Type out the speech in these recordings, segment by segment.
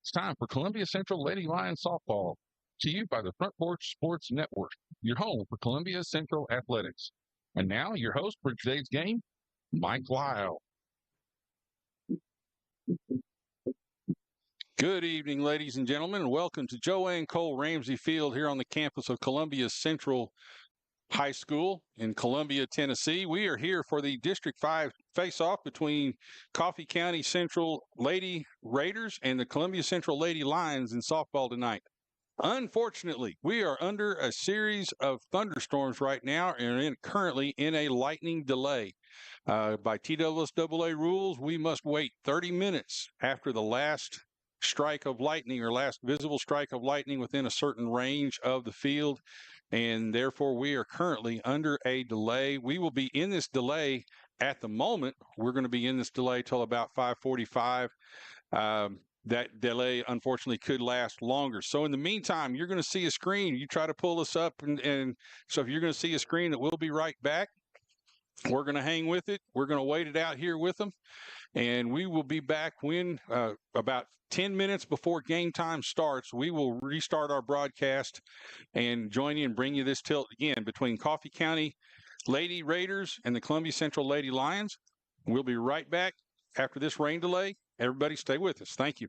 It's time for Columbia Central Lady Lions softball, to you by the Front Porch Sports Network, your home for Columbia Central athletics. And now your host for today's game, Mike Lyle. Good evening, ladies and gentlemen, and welcome to Joanne Cole Ramsey Field here on the campus of Columbia Central High School in Columbia, Tennessee. We are here for the District 5 face-off between Coffee County Central Lady Raiders and the Columbia Central Lady Lions in softball tonight. Unfortunately, we are under a series of thunderstorms right now and currently in a lightning delay. By TSSAA rules, we must wait 30 minutes after the last strike of lightning or last visible strike of lightning within a certain range of the field, and therefore we are currently under a delay. We will be in this delay at the moment. We're going to be in this delay till about 5:45. That delay, unfortunately, could last longer. So in the meantime, you're going to see a screen. You try to pull us up, and so if you're going to see a screen that we'll be right back, we're going to hang with it. We're going to wait it out here with them. And we will be back when about 10 minutes before game time starts. We will restart our broadcast and join you and bring you this tilt again between Coffee County Lady Raiders and the Columbia Central Lady Lions. We'll be right back after this rain delay. Everybody stay with us. Thank you.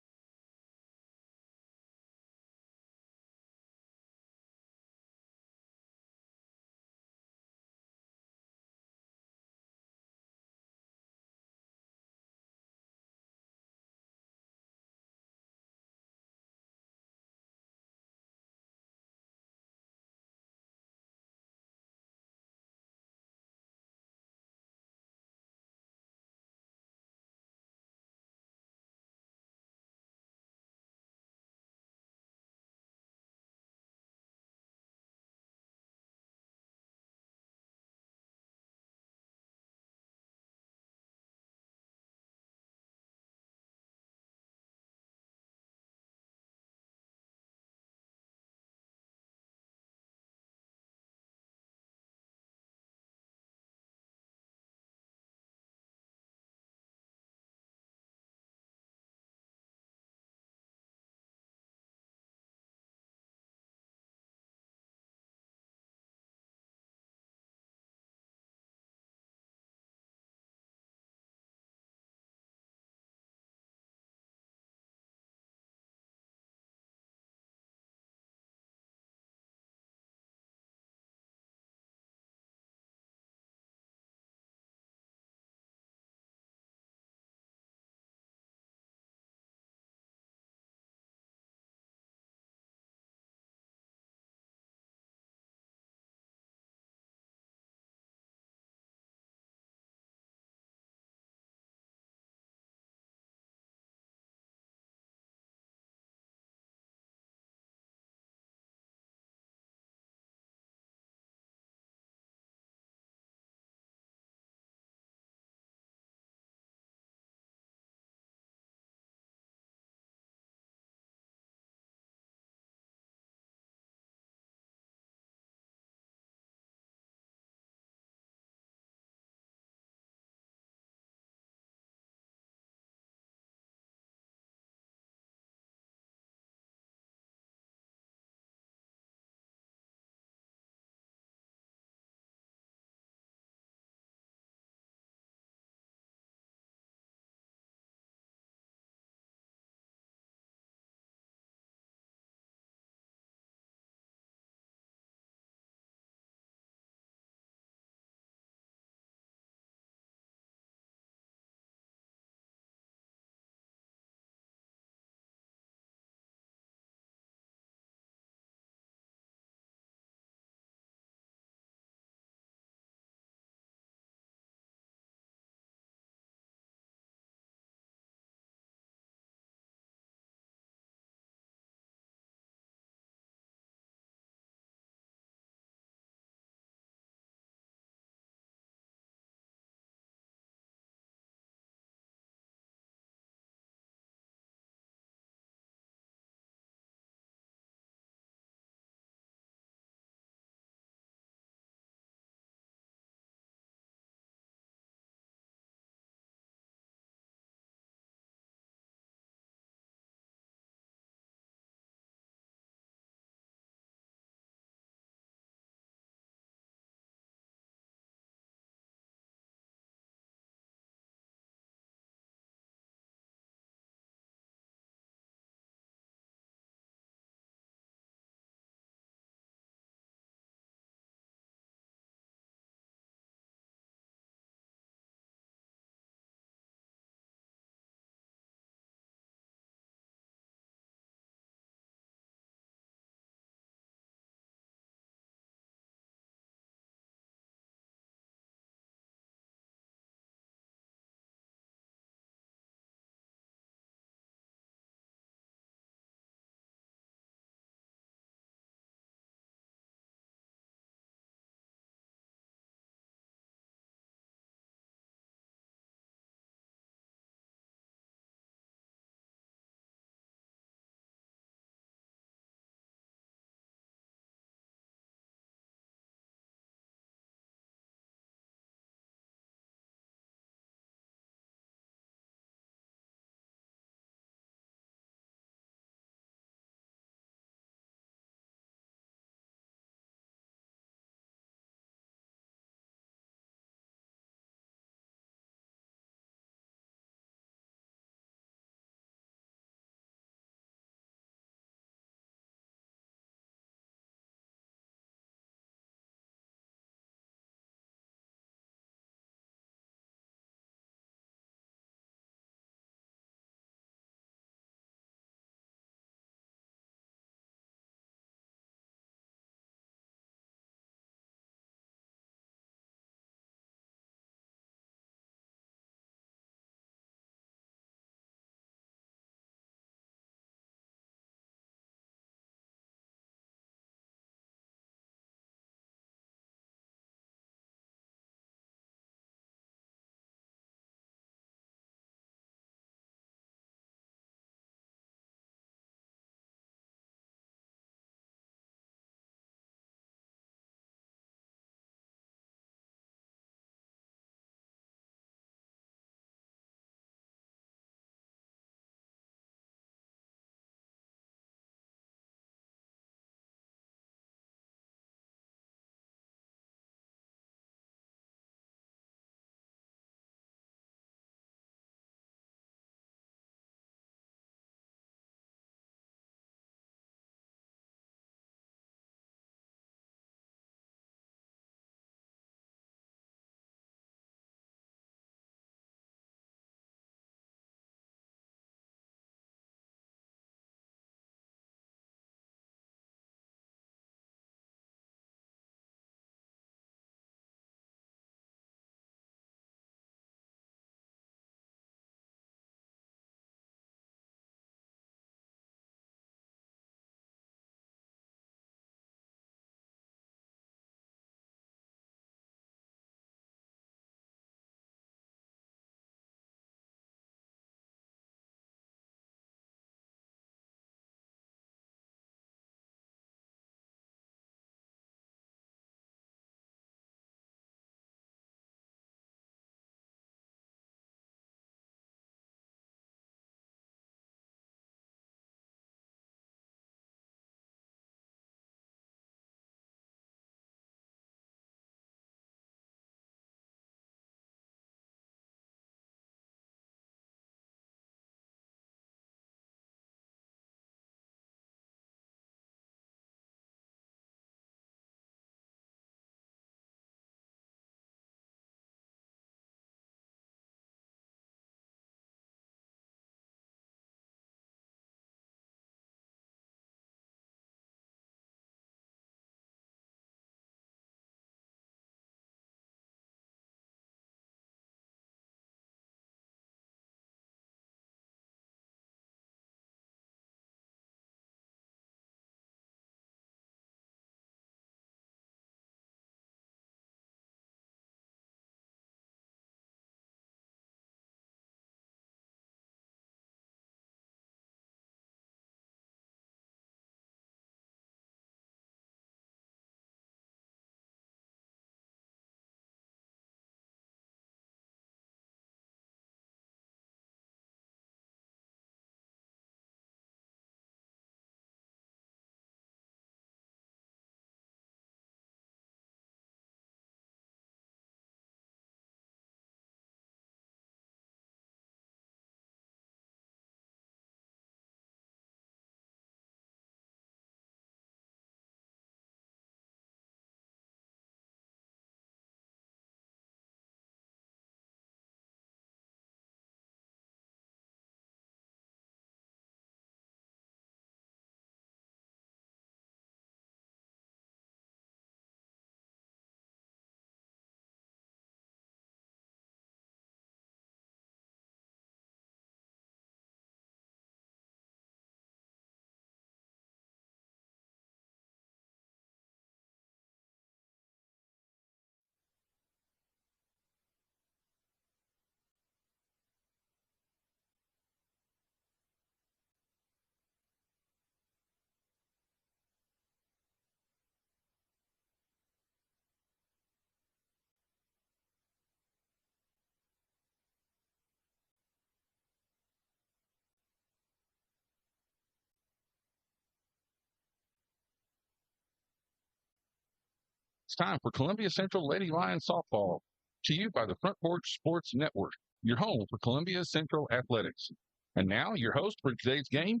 it's time for Columbia Central Lady Lions softball. To you by the Front Porch Sports Network, your home for Columbia Central athletics. And now your host for today's game,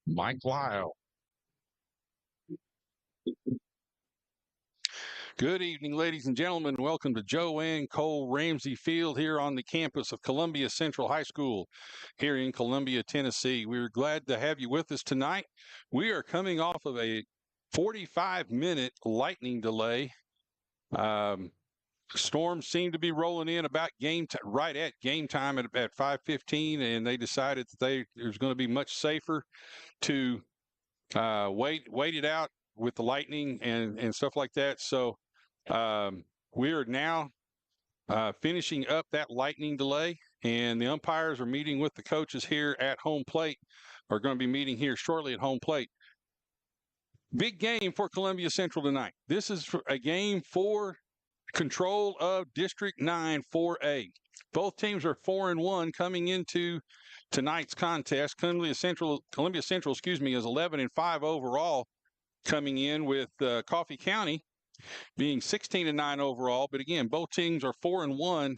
Mike Lyle. Good evening, ladies and gentlemen. Welcome to Joanne Cole Ramsey Field here on the campus of Columbia Central High School here in Columbia, Tennessee. We're glad to have you with us tonight. We are coming off of a 45-minute lightning delay. Storms seem to be rolling in about right at game time at 5:15, and they decided that it was going to be much safer to wait it out with the lightning and stuff like that. So we are now finishing up that lightning delay, and the umpires are meeting with the coaches here at home plate, are going to be meeting here shortly at home plate. Big game for Columbia Central tonight. This is a game for control of District 9 4A. Both teams are 4-1 coming into tonight's contest. Columbia Central, is 11-5 overall coming in, with Coffee County being 16-9 overall. But again, both teams are 4-1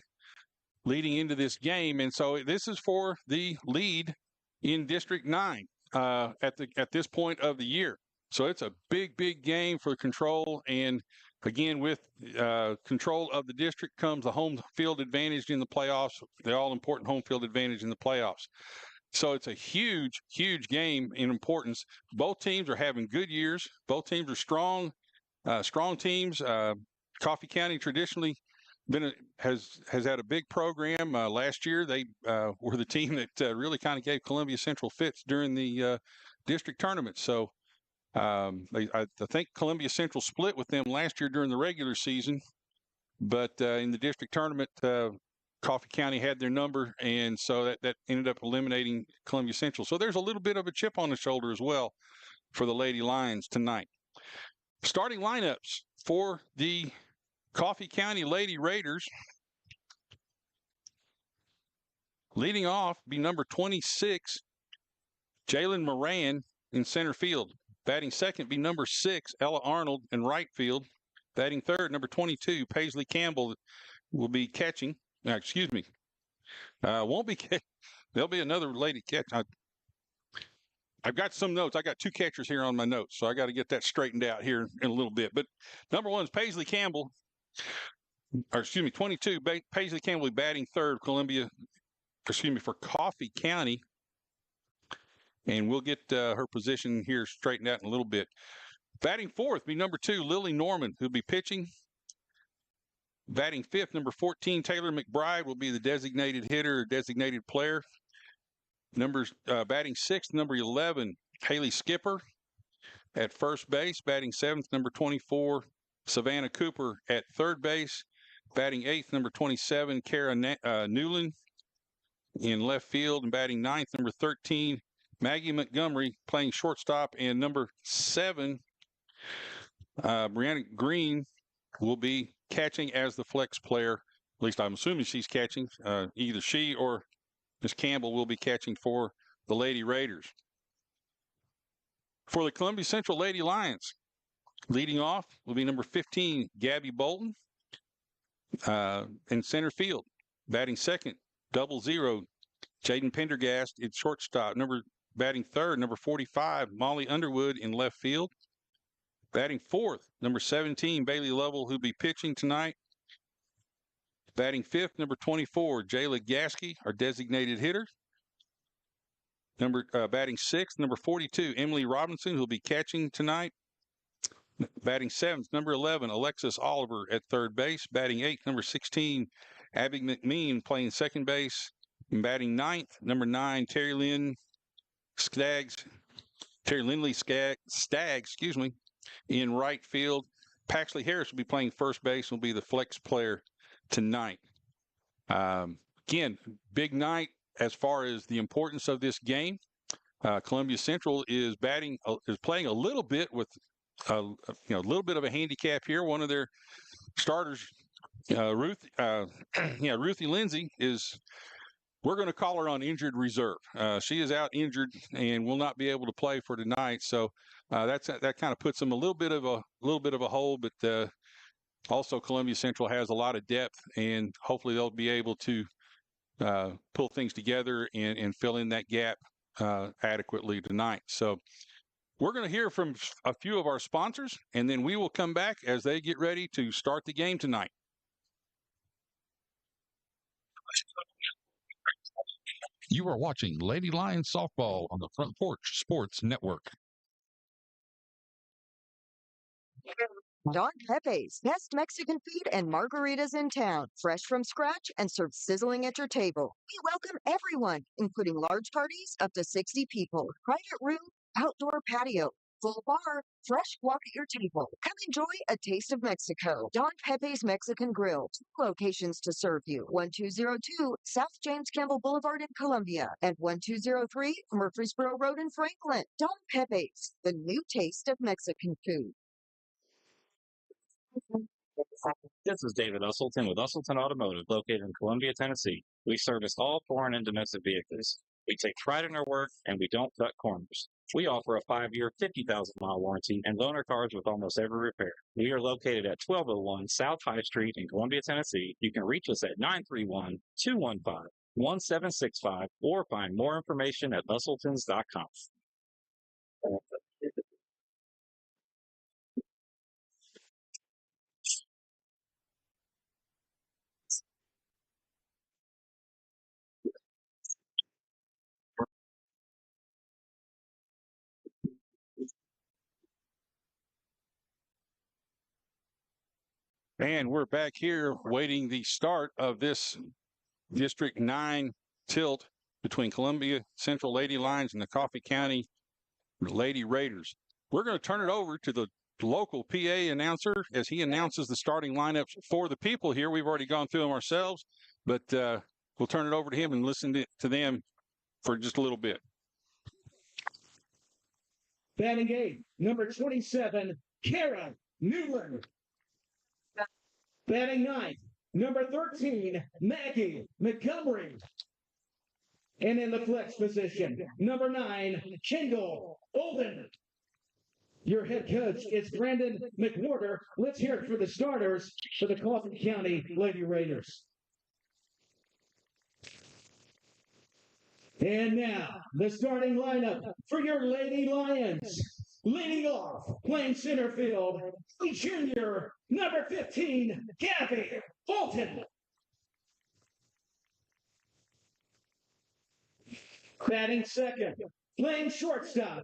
leading into this game, and so this is for the lead in District 9 at this point of the year. So it's a big game for control, and again, with control of the district comes the home field advantage in the playoffs, the all-important home field advantage in the playoffs. So it's a huge game in importance. Both teams are having good years. Both teams are strong teams. Coffee County traditionally has had a big program. Last year, they were the team that really kind of gave Columbia Central fits during the district tournament. So I think Columbia Central split with them last year during the regular season, but in the district tournament, Coffee County had their number, and so that ended up eliminating Columbia Central. So there's a little bit of a chip on the shoulder as well for the Lady Lions tonight. Starting lineups for the Coffee County Lady Raiders. Leading off be number 26, Jalen Moran in center field. Batting second be number 6, Ella Arnold in right field. Batting third, number 22, Paisley Campbell will be catching. Won't be. There'll be another lady catch. I've got some notes. I got 2 catchers here on my notes, so I got to get that straightened out here in a little bit. But number 1 is Paisley Campbell, 22, Paisley Campbell batting third, for Coffee County. And we'll get her position here straightened out in a little bit. Batting fourth be number 2, Lily Norman, who'll be pitching. Batting fifth, number 14, Taylor McBride will be the designated hitter or designated player. Batting sixth, number 11, Haley Skipper at first base. Batting seventh, number 24, Savannah Cooper at third base. Batting eighth, number 27, Kara Newland in left field. And batting ninth, number 13, Maggie Montgomery playing shortstop. And number 7, Brianna Green will be catching as the flex player. At least I'm assuming she's catching. Either she or Miss Campbell will be catching for the Lady Raiders. For the Columbia Central Lady Lions, leading off will be number 15, Gabby Bolton in center field. Batting second, 00, Jaden Pendergast in shortstop. Batting third, number 45, Molly Underwood in left field. Batting fourth, number 17, Bailey Lovell, who'll be pitching tonight. Batting fifth, number 24, Jayla Gasky, our designated hitter. Batting sixth, number 42, Emily Robinson, who'll be catching tonight. Batting seventh, number 11, Alexis Oliver at third base. Batting eighth, number 16, Abby McMean playing second base. And batting ninth, number 9, Terry Lindley Staggs, in right field. Paxley Harris will be playing first base and will be the flex player tonight. Again, big night as far as the importance of this game. Columbia Central is playing a little bit with a little bit of a handicap here. One of their starters, Ruthie Lindsay, we're going to call her on injured reserve. She is out injured and will not be able to play for tonight. So that kind of puts them a little bit of a hole. But Also, Columbia Central has a lot of depth, and hopefully they'll be able to pull things together and fill in that gap adequately tonight. So we're going to hear from a few of our sponsors, and then we will come back as they get ready to start the game tonight. You are watching Lady Lions Softball on the Front Porch Sports Network. Don Pepe's, best Mexican food and margaritas in town. Fresh from scratch and served sizzling at your table. We welcome everyone, including large parties up to 60 people. Private room, outdoor patio, full bar, fresh guac at your table. Come enjoy a taste of Mexico. Don Pepe's Mexican Grill. 2 locations to serve you. 1202 South James Campbell Boulevard in Columbia and 1203 Murfreesboro Road in Franklin. Don Pepe's, the new taste of Mexican food. This is David Usselton with Usselton Automotive, located in Columbia, Tennessee. We service all foreign and domestic vehicles. We take pride in our work, and we don't cut corners. We offer a 5-year, 50,000-mile warranty and loan our cars with almost every repair. We are located at 1201 South High Street in Columbia, Tennessee. You can reach us at 931-215-1765 or find more information at usseltons.com. And we're back here waiting the start of this District 9 tilt between Columbia Central Lady Lions and the Coffee County Lady Raiders. We're going to turn it over to the local PA announcer as he announces the starting lineups for the people here. We've already gone through them ourselves, but we'll turn it over to him and listen to them for just a little bit. Batting 8, number 27, Kara Newland. Batting 9, number 13, Maggie Montgomery. And in the flex position, number 9, Kendall Olden. Your head coach is Brandon McWhorter. Let's hear it for the starters for the Coffee County Lady Raiders. And now, the starting lineup for your Lady Lions. Leading off, playing center field, junior, number 15, Gabby Fulton. Batting second, playing shortstop,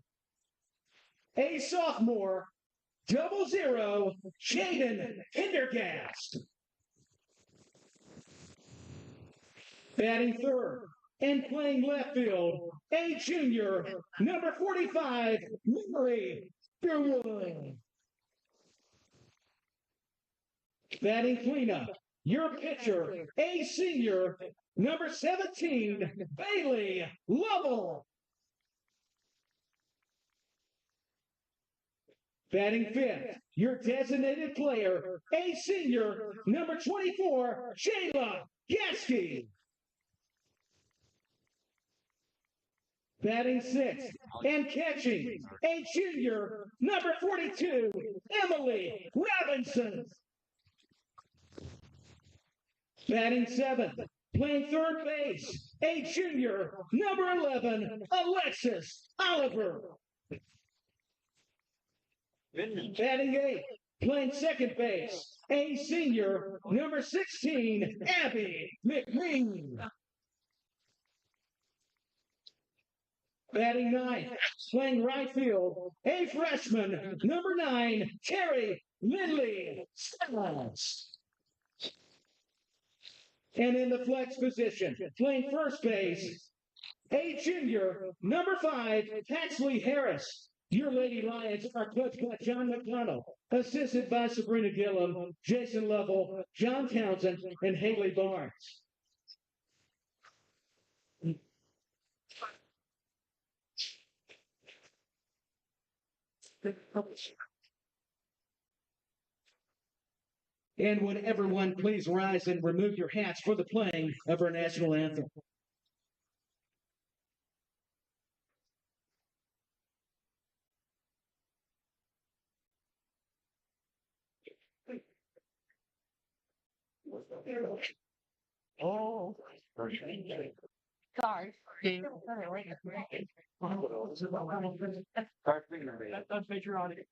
a sophomore, 00, Jaden Pendergast. Batting third, and playing left field, a junior, number 45, Mary Fairwood. Batting cleanup, your pitcher, a senior, number 17, Bailey Lovell. Batting fifth, your designated player, a senior, number 24, Shayla Gasky. Batting sixth and catching, a junior, number 42, Emily Robinson. Batting seventh, playing third base, a junior, number 11, Alexis Oliver. Batting eighth, playing second base, a senior, number 16, Abby McMean. Batting ninth, playing right field, a freshman, number 9, Terry Lindley Stevens. And in the flex position, playing first base, a junior, number 5, Paxley Harris. Your Lady Lions are coached by John McDonald, assisted by Sabrina Gillum, Jason Lovell, John Townsend, and Haley Barnes. And would everyone please rise and remove your hats for the playing of our national anthem. Oh. Card. That's patriotic.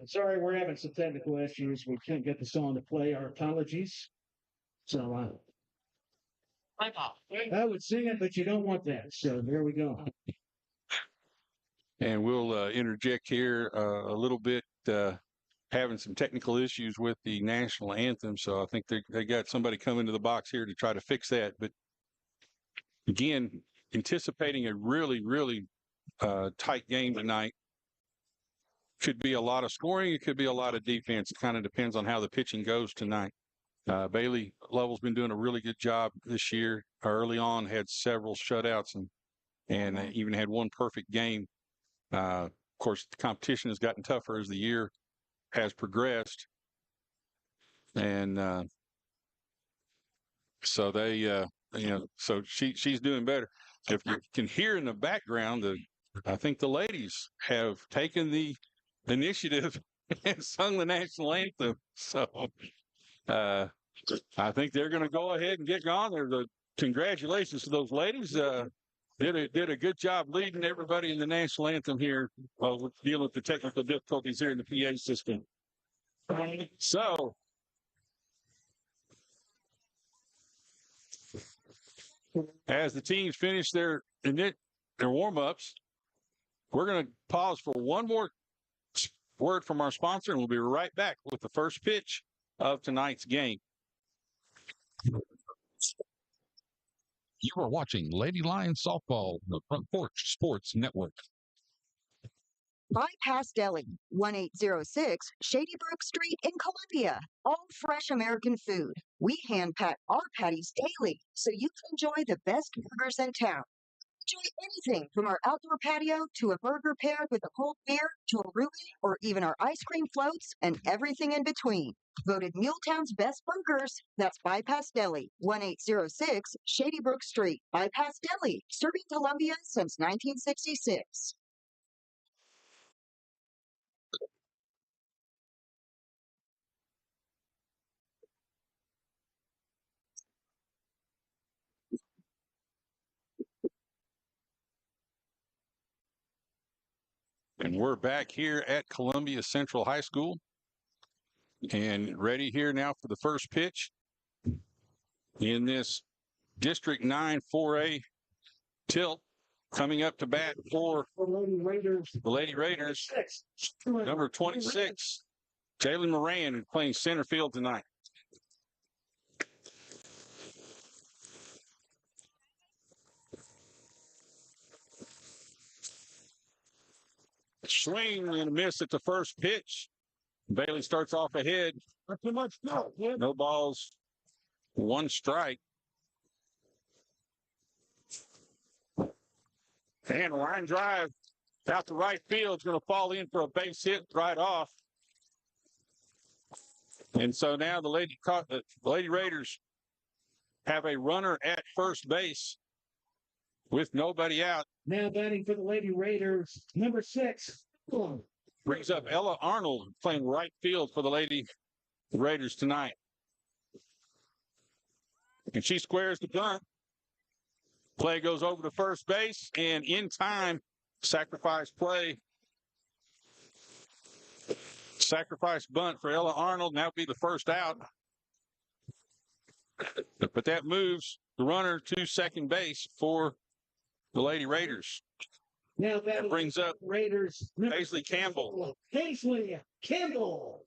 Sorry, we're having some technical issues. We can't get the song to play. Our apologies. So, I would sing it, but you don't want that. So there we go. And we'll interject here a little bit, having some technical issues with the national anthem. So I think they got somebody coming to the box here to try to fix that. But again, anticipating a really, really tight game tonight. Could be a lot of scoring. It could be a lot of defense. It kind of depends on how the pitching goes tonight. Bailey Lovell's been doing a really good job this year. Early on, had several shutouts and even had one perfect game. Of course, the competition has gotten tougher as the year has progressed, and so they, so she's doing better. If you can hear in the background, I think the ladies have taken the initiative and sung the national anthem. So I think they're going to go ahead and get going. Congratulations to those ladies. Did a good job leading everybody in the national anthem here while dealing with the technical difficulties here in the PA system. So as the teams finish their warm-ups, we're going to pause for one more word from our sponsor, and we'll be right back with the first pitch of tonight's game. You are watching Lady Lions Softball, the Front Porch Sports Network. Bypass Deli, 1806 Shady Brook Street in Columbia. All fresh American food. We hand pack our patties daily so you can enjoy the best burgers in town. Enjoy anything from our outdoor patio to a burger paired with a cold beer to a Reuben or even our ice cream floats and everything in between. Voted Muletown's best burgers. That's Bypass Deli, 1806 Shady Brook Street. Bypass Deli, serving Columbia since 1966. And we're back here at Columbia Central High School and ready here now for the first pitch in this District 9 4A tilt. Coming up to bat for the Lady Raiders, number 26, Jalen Moran, playing center field tonight. Swing and a miss at the first pitch. Bailey starts off ahead. Not too much. No balls. One strike. And a line drive out to right field. It's going to fall in for a base hit right off. And so now the Lady Raiders have a runner at first base with nobody out. Now batting for the Lady Raiders, number 6. Brings up Ella Arnold, playing right field for the Lady Raiders tonight. And she squares the bunt. Play goes over to first base, and in time, sacrifice play. Sacrifice bunt for Ella Arnold, and that would be the first out. But that moves the runner to second base for the Lady Raiders. Now that brings up Raiders. Paisley Campbell. Paisley Campbell.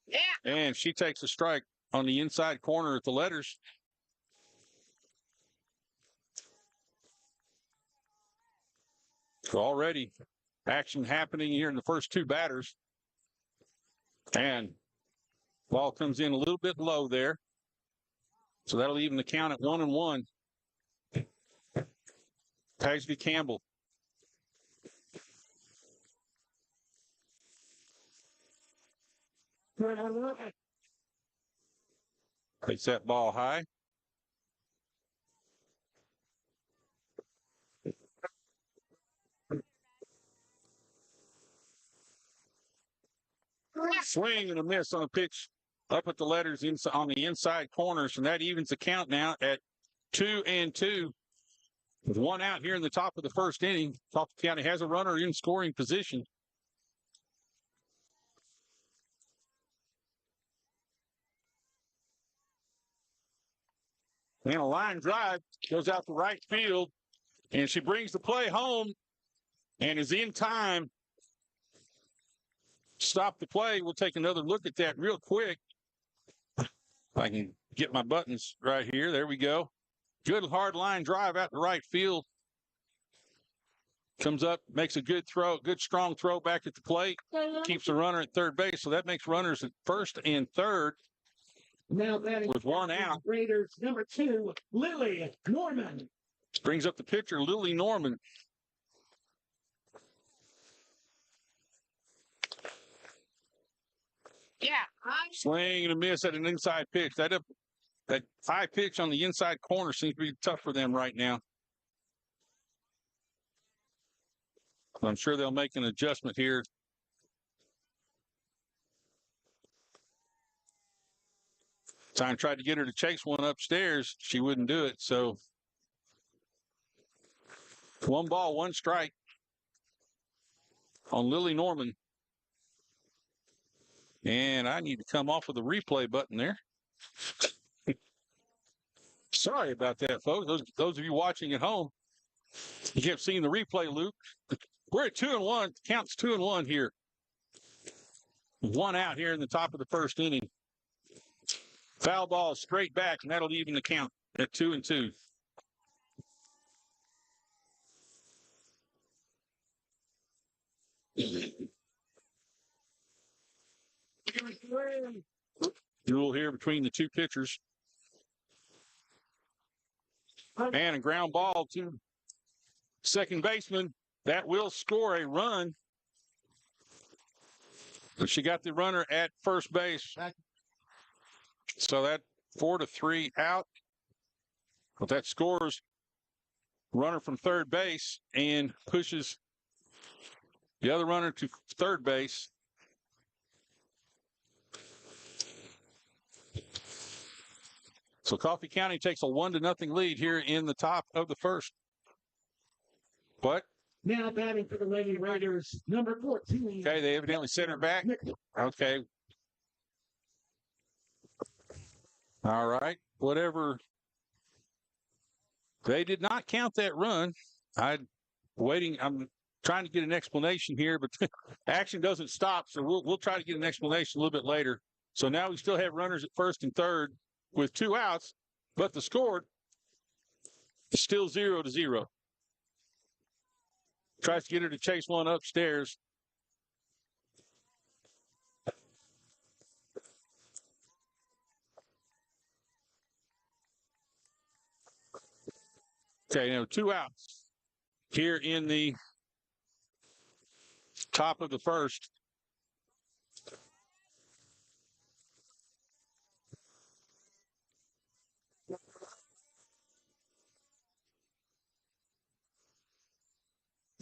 Yeah. And she takes a strike on the inside corner at the letters. So already action happening here in the first two batters. And ball comes in a little bit low there. So that'll even the count at 1-1. Paisley Campbell. Takes that ball high. Swing and a miss on a pitch up at the letters on the inside corners, and that evens the count now at 2-2. With one out here in the top of the first inning, Coffee County has a runner in scoring position. And a line drive goes out to right field, and she brings the play home and is in time. Stop the play. We'll take another look at that real quick. If I can get my buttons right here. There we go. Good hard line drive out to right field. Comes up, makes a good throw, good strong throw back at the plate. Keeps the runner at third base, so that makes runners at first and third. Now batting with one out. Raiders number 2, Lily Norman. Brings up the pitcher, Lily Norman. Swing and a miss at an inside pitch. That high pitch on the inside corner seems to be tough for them right now. I'm sure they'll make an adjustment here. Time tried to get her to chase one upstairs. She wouldn't do it. So 1 ball, 1 strike on Lily Norman. And I need to come off of the replay button there. Sorry about that, folks. Those of you watching at home, you kept seeing the replay loop. We're at 2-1. Count's 2-1 here. 1 out here in the top of the first inning. Foul ball straight back, and that'll even the count at 2-2. Duel here between the two pitchers. And a ground ball to second baseman. That will score a run. But she got the runner at first base. So that 4-3 out. But that scores runner from third base and pushes the other runner to third base. So Coffee County takes a 1-0 lead here in the top of the first. What? Now batting for the Lady Raiders, number 14. Okay, they evidently sent her back. Okay. All right. Whatever. They did not count that run. I'm trying to get an explanation here, but action doesn't stop, so we'll try to get an explanation a little bit later. So now we still have runners at first and third with 2 outs, but the score is still 0-0. Tries to get her to chase one upstairs. Okay, now 2 outs here in the top of the first.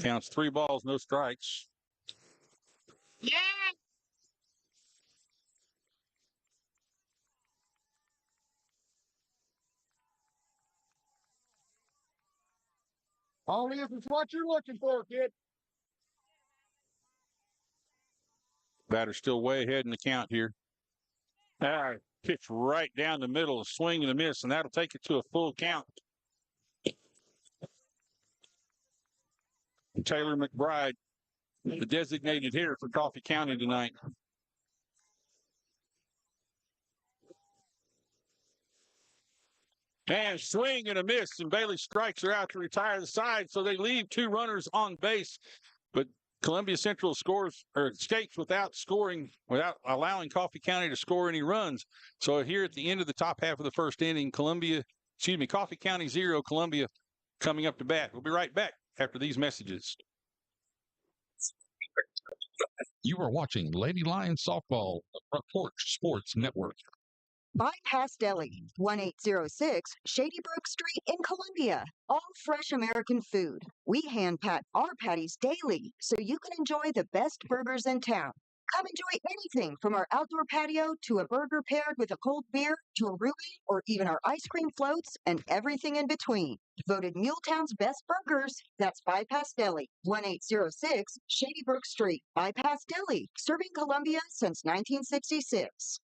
Counts 3 balls, no strikes. Yeah. Only if it's what you're looking for, kid. Batter's still way ahead in the count here. Pitch right down the middle, a swing and a miss, and that'll take it to a full count. Taylor McBride, the designated hitter for Coffee County tonight. And swing and a miss, and Bailey strikes her out to retire the side, so they leave 2 runners on base. But Columbia Central escapes without allowing Coffee County to score any runs. So here at the end of the top half of the first inning, Coffee County 0, Columbia coming up to bat. We'll be right back after these messages. You are watching Lady Lions Softball, the Front Porch Sports Network. Bypass Deli, 1806 Shady Brook Street in Columbia. All fresh American food. We hand pat our patties daily so you can enjoy the best burgers in town. Come enjoy anything from our outdoor patio to a burger paired with a cold beer to a Ruby or even our ice cream floats and everything in between. Voted Muletown's best burgers, that's Bypass Deli, 1806 Shady Brook Street. Bypass Deli, serving Columbia since 1966.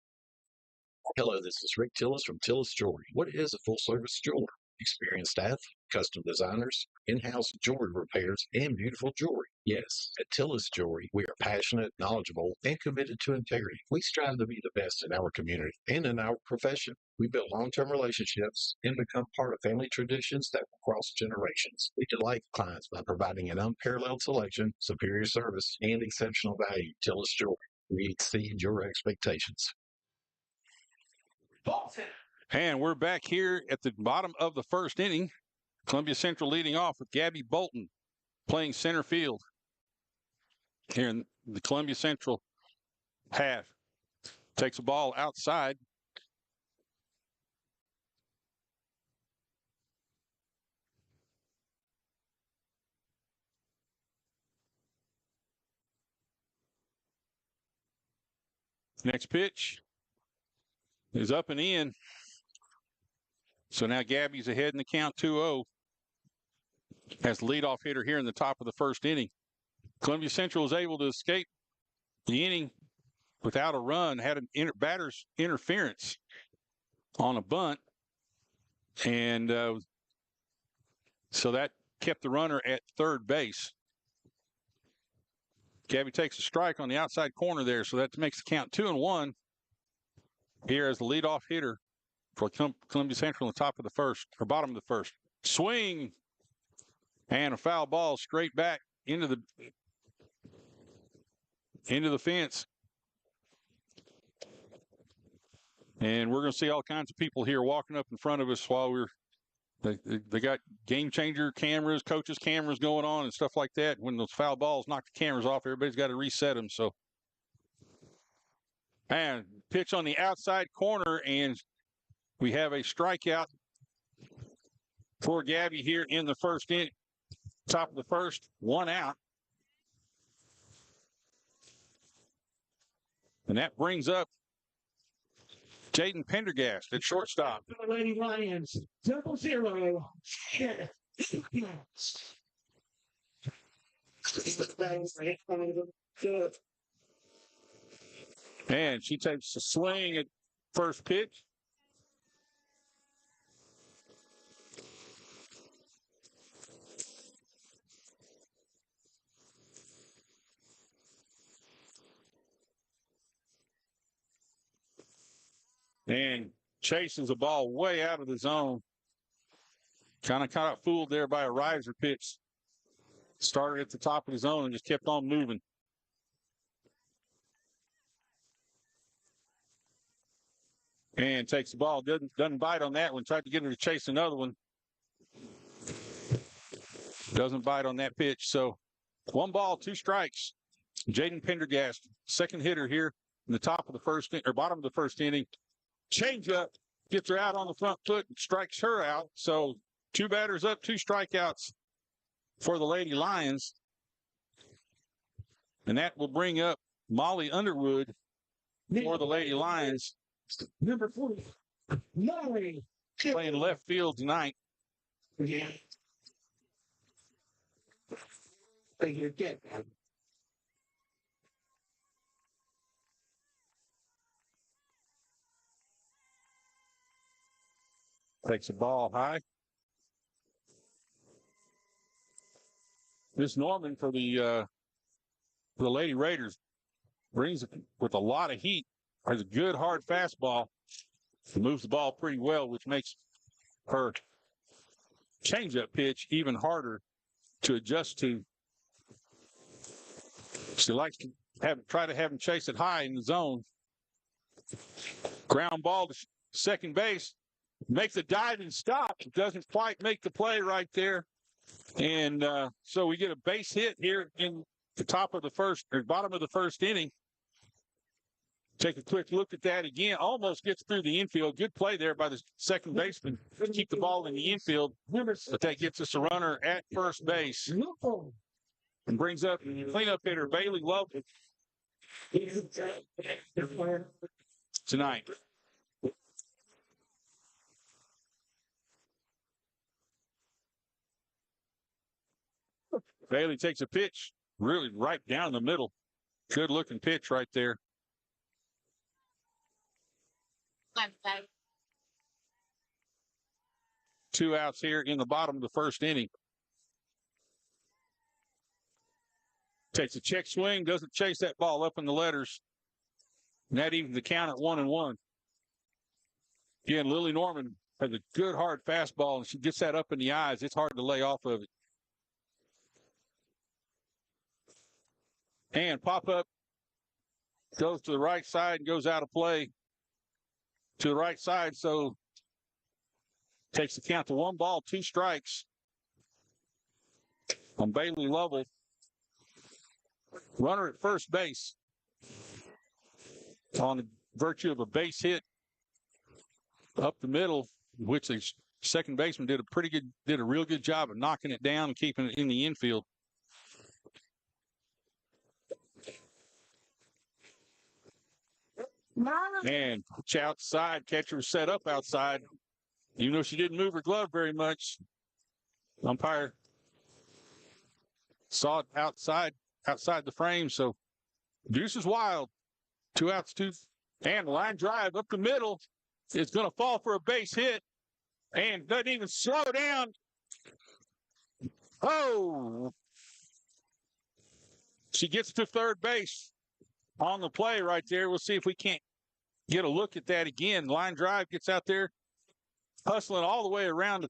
Hello, this is Rick Tillis from Tillis Jewelry. What is a full-service jeweler? Experienced staff, custom designers, in-house jewelry repairs, and beautiful jewelry. Yes, at Tillis Jewelry, we are passionate, knowledgeable, and committed to integrity. We strive to be the best in our community and in our profession. We build long-term relationships and become part of family traditions that will cross generations. We delight clients by providing an unparalleled selection, superior service, and exceptional value. Tillis Jewelry, we exceed your expectations. And we're back here at the bottom of the first inning. Columbia Central leading off with Gabby Bolton playing center field here in the Columbia Central half. Takes a ball outside. Next pitch is up and in. So now Gabby's ahead in the count 2-0 as the leadoff hitter here in the top of the first inning. Columbia Central was able to escape the inning without a run, had an batter's interference on a bunt, and so that kept the runner at third base. Gabby takes a strike on the outside corner there, so that makes the count 2-1 here as the leadoff hitter for Columbia Central on the top of the first, or bottom of the first. Swing, and a foul ball straight back into the fence. And we're going to see all kinds of people here walking up in front of us while they got game changer cameras, coaches' cameras going on and stuff like that. When those foul balls knock the cameras off, everybody's got to reset them. So, and pitch on the outside corner, and we have a strikeout for Gabby here in the first inning. Top of the first, one out. And that brings up Jaden Pendergast at shortstop. Lady Lions, 0-0. And she takes a swing at first pitch. And chases the ball way out of the zone. Kind of got fooled there by a riser pitch. Started at the top of the zone and just kept on moving. And takes the ball. Doesn't bite on that one. Tried to get her to chase another one. Doesn't bite on that pitch. So 1 ball, 2 strikes. Jaden Pendergast, second hitter here in the top of the first or bottom of the first inning. Changeup gets her out on the front foot and strikes her out. So 2 batters up, 2 strikeouts for the Lady Lions. And that will bring up Molly Underwood for the Lady Lions. Number 40, Molly. Playing left field tonight. Yeah. You get that. Takes the ball high. This Norman for the Lady Raiders brings it with a lot of heat. Has a good hard fastball. Moves the ball pretty well, which makes her changeup pitch even harder to adjust to. She likes to try to have him chase it high in the zone. Ground ball to second base. Makes a dive and stop. Doesn't quite make the play right there. And so we get a base hit here in the top of the first, or bottom of the first inning. Take a quick look at that again. Almost gets through the infield. Good play there by the second baseman to keep the ball in the infield. But that gets us a runner at first base. And brings up cleanup hitter Bailey Love tonight. Bailey takes a pitch, really right down the middle. Good looking pitch right there. Two outs here in the bottom of the first inning. Takes a check swing, doesn't chase that ball up in the letters. And that evens the count at 1-1. Again, Lily Norman has a good hard fastball, and she gets that up in the eyes. It's hard to lay off of it. And pop up goes to the right side and goes out of play to the right side. So takes the count to 1 ball, 2 strikes on Bailey Lovell. Runner at first base on virtue of a base hit up the middle, which the second baseman did a real good job of knocking it down and keeping it in the infield. And pitch outside, catcher was set up outside. Even though she didn't move her glove very much, umpire saw it outside the frame. So deuce is wild. 2 outs, 2, and line drive up the middle. Is going to fall for a base hit and doesn't even slow down. Oh! She gets to third base on the play right there. We'll see if we can't get a look at that again. Line drive, gets out there, hustling all the way around to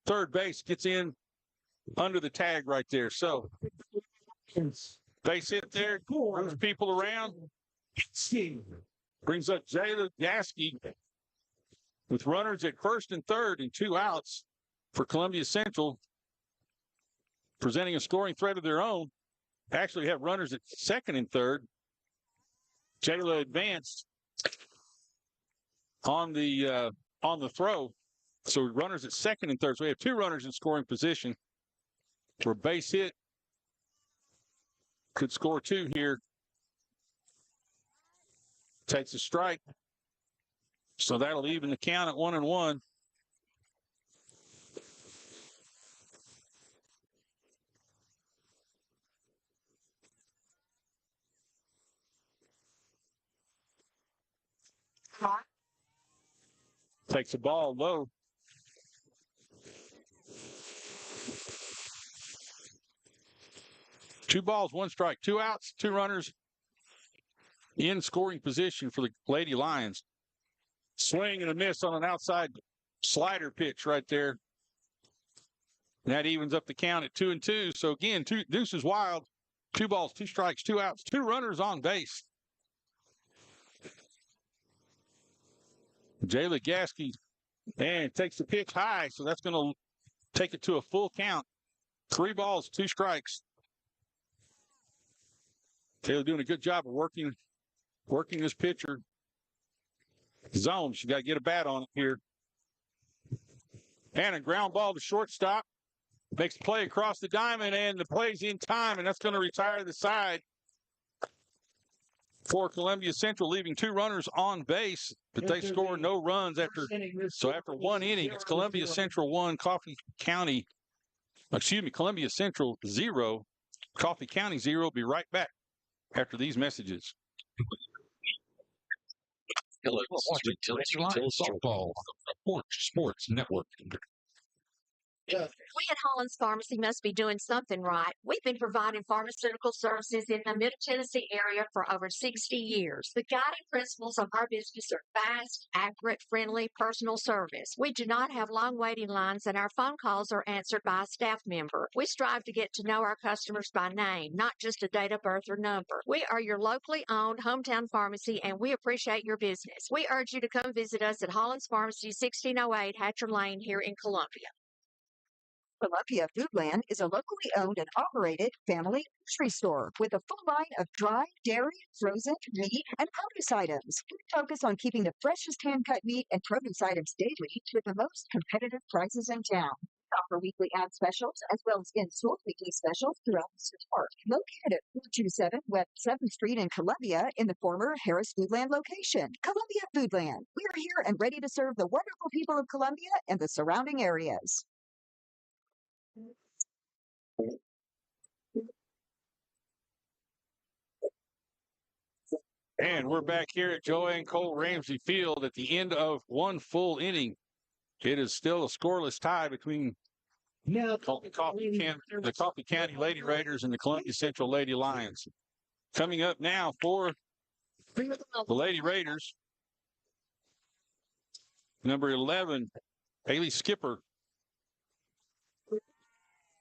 third base, gets in under the tag right there. So, base hit there, moves people around. Brings up Jayla Gasky with runners at first and third and 2 outs for Columbia Central, presenting a scoring threat of their own. Actually have runners at second and third. Jayla advanced on the throw. So runners at second and third. So we have 2 runners in scoring position. For a base hit, could score 2 here. Takes a strike. So that'll even the count at 1-1. Takes the ball low. Two balls, 1 strike, 2 outs, 2 runners in scoring position for the Lady Lions. Swing and a miss on an outside slider pitch right there. And that evens up the count at 2-2. So again, deuces wild. 2 balls, 2 strikes, 2 outs, 2 runners on base. Jayla Gasky and takes the pitch high, so that's going to take it to a full count. 3 balls, 2 strikes. Taylor doing a good job of working this pitcher zone. She's got to get a bat on it here. And a ground ball to shortstop. Makes the play across the diamond, and the play's in time, and that's going to retire the side for Columbia Central, leaving 2 runners on base, but they scored no runs after 1 inning. It's Columbia Central 1, Columbia Central 0, Coffee County 0. Be right back after these messages. Hello, this is Rick Tillis from Tillis Softball on the Porch Sports Network. We at Holland's Pharmacy must be doing something right. We've been providing pharmaceutical services in the Middle Tennessee area for over 60 years. The guiding principles of our business are fast, accurate, friendly, personal service. We do not have long waiting lines, and our phone calls are answered by a staff member. We strive to get to know our customers by name, not just a date of birth or number. We are your locally owned hometown pharmacy, and we appreciate your business. We urge you to come visit us at Holland's Pharmacy, 1608 Hatcher Lane here in Columbia. Columbia Foodland is a locally owned and operated family grocery store with a full line of dry, dairy, frozen, meat, and produce items. We focus on keeping the freshest hand-cut meat and produce items daily with the most competitive prices in town. offer weekly ad specials as well as in-store weekly specials throughout the store. Located at 427 West 7th Street in Columbia in the former Harris Foodland location. Columbia Foodland. We are here and ready to serve the wonderful people of Columbia and the surrounding areas. And we're back here at Joanne Cole Ramsey Field at the end of one full inning. It is still a scoreless tie between the Coffee County Lady Raiders and the Columbia Central Lady Lions. Coming up now for the Lady Raiders, number 11, Haley Skipper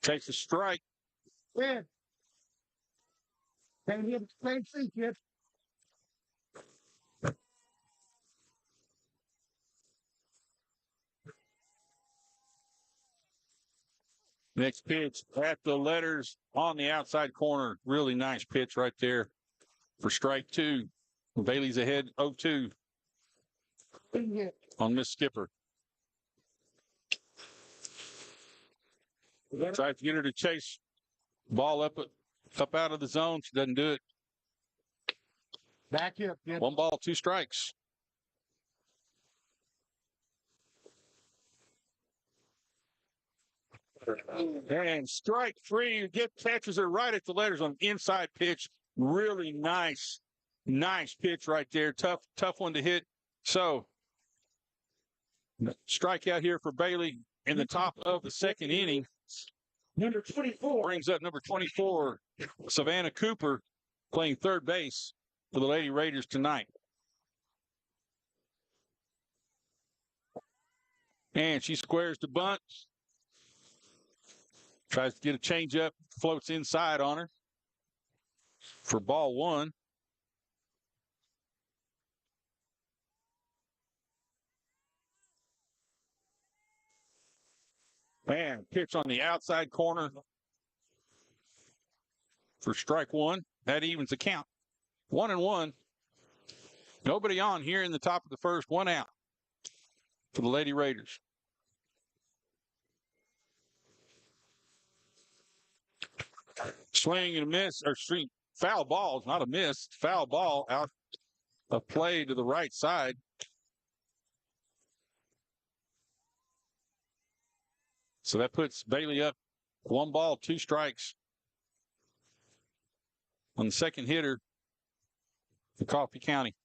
takes a strike. Next pitch at the letters on the outside corner. Really nice pitch right there for strike two. Bailey's ahead 0-2 on Miss Skipper. Tries to get her to chase ball up out of the zone. She doesn't do it. Back up. 1 ball, 2 strikes. And strike 3. Catches her right at the letters on inside pitch. Really nice pitch right there. Tough one to hit. So, strikeout here for Bailey in the top of the second inning. Number 24 brings up number 24, Savannah Cooper, playing third base for the Lady Raiders tonight. And she squares the bunt. Tries to get a changeup, floats inside on her for ball 1. Man, pitch on the outside corner for strike 1. That evens the count. 1-1. Nobody on here in the top of the first. 1 out for the Lady Raiders. Swing and a miss, or foul ball, not a miss. Foul ball out of play to the right side. So that puts Bailey up 1 ball, 2 strikes on the second hitter for Coffee County.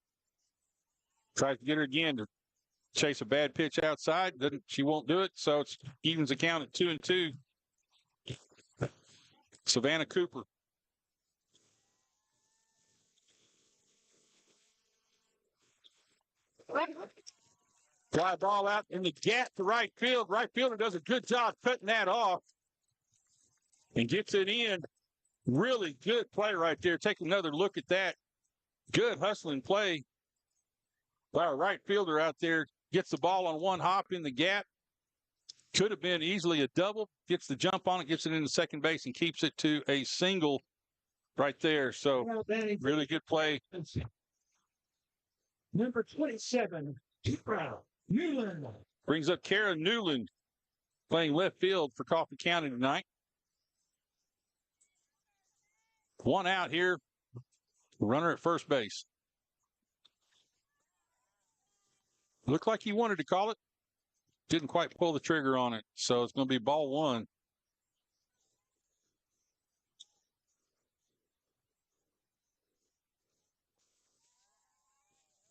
Tries to get her again to chase a bad pitch outside. She won't do it, so it evens the count at 2-2. Savannah Cooper. Fly ball out in the gap to right field. Right fielder does a good job cutting that off and gets it in. Really good play right there. Take another look at that. Good hustling play by our right fielder out there. Gets the ball on 1 hop in the gap. Could have been easily a double. Gets the jump on it, gets it into second base, and keeps it to a single right there. So, really good play. Number 27, Newland. Brings up Kara Newland, playing left field for Coffee County tonight. 1 out here. Runner at first base. Looked like he wanted to call it. Didn't quite pull the trigger on it. So it's going to be ball 1.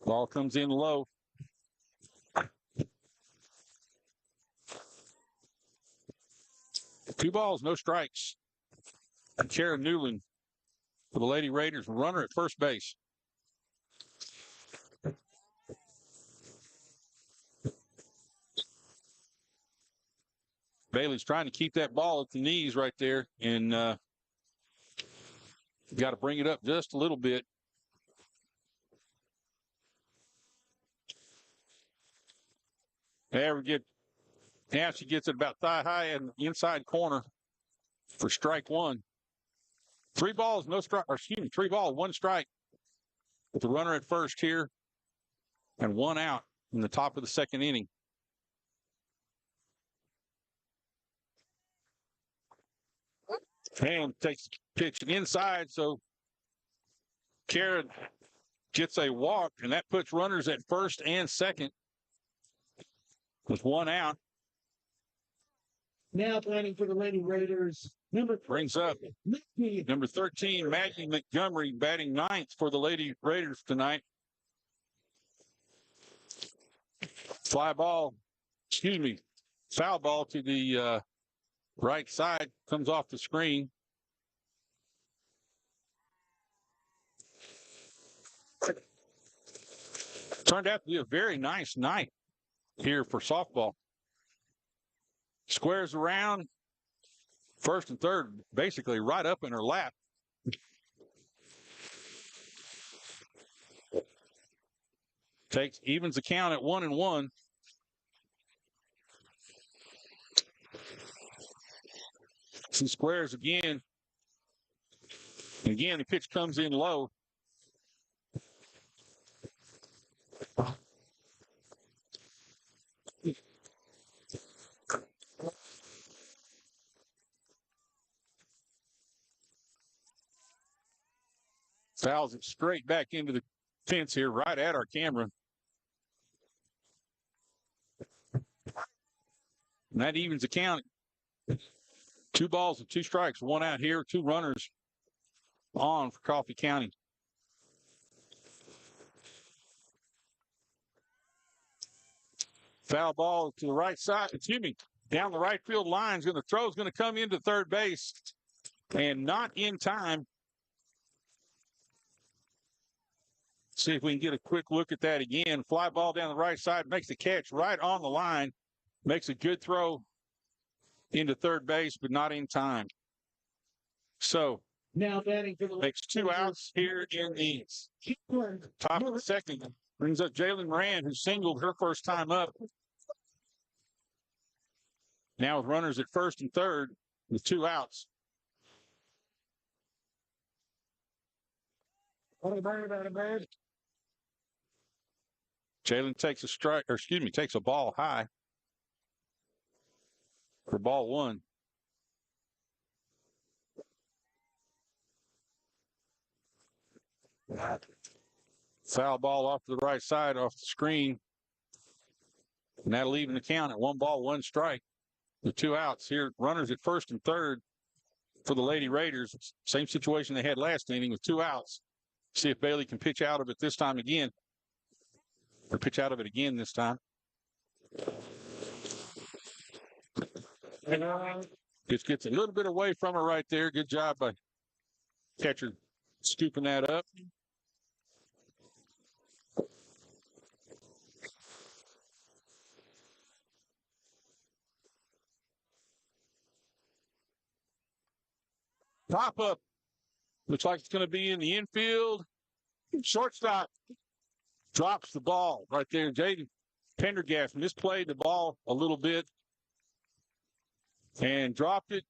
Ball comes in low. Two balls, no strikes. Kara Newland for the Lady Raiders, runner at first base. Bailey's trying to keep that ball at the knees right there, and got to bring it up just a little bit. There we get. Now she gets it about thigh high in the inside corner for strike 1. 3 balls, no strike. Or excuse me, 3 balls, 1 strike with the runner at first here, and 1 out in the top of the second inning. And takes the pitch inside, so Karen gets a walk, and that puts runners at first and second with one out. Now planning for the Lady Raiders. Brings up number 13, Maggie Montgomery, batting ninth for the Lady Raiders tonight. Foul ball to the right side, comes off the screen. Turned out to be a very nice night here for softball. Squares around, first and third, basically right up in her lap. Evens the count at 1-1. Some squares again. Again, the pitch comes in low. Fouls it straight back into the fence here, right at our camera. And that evens the count. 2 balls and 2 strikes, 1 out here, 2 runners on for Coffee County. Foul ball to the right side, down the right field line. The throw is going to come into third base and not in time. See if we can get a quick look at that again. Fly ball down the right side, makes the catch right on the line, makes a good throw into third base, but not in time. So now batting for the makes 2 outs here in the top of the second. Brings up Jalen Moran, who singled her first time up. Now with runners at first and third with 2 outs. Jalen takes a ball high for ball 1. Foul ball off to the right side, off the screen. And that'll even the count at 1 ball, 1 strike. With 2 outs here, runners at first and third for the Lady Raiders. Same situation they had last inning with 2 outs. See if Bailey can pitch out of it this time again. Or pitch out of it again this time. Just gets a little bit away from her right there. Good job by catcher scooping that up. Pop up. Looks like it's going to be in the infield. Shortstop drops the ball right there. Jaden Pendergast misplayed the ball a little bit and dropped it.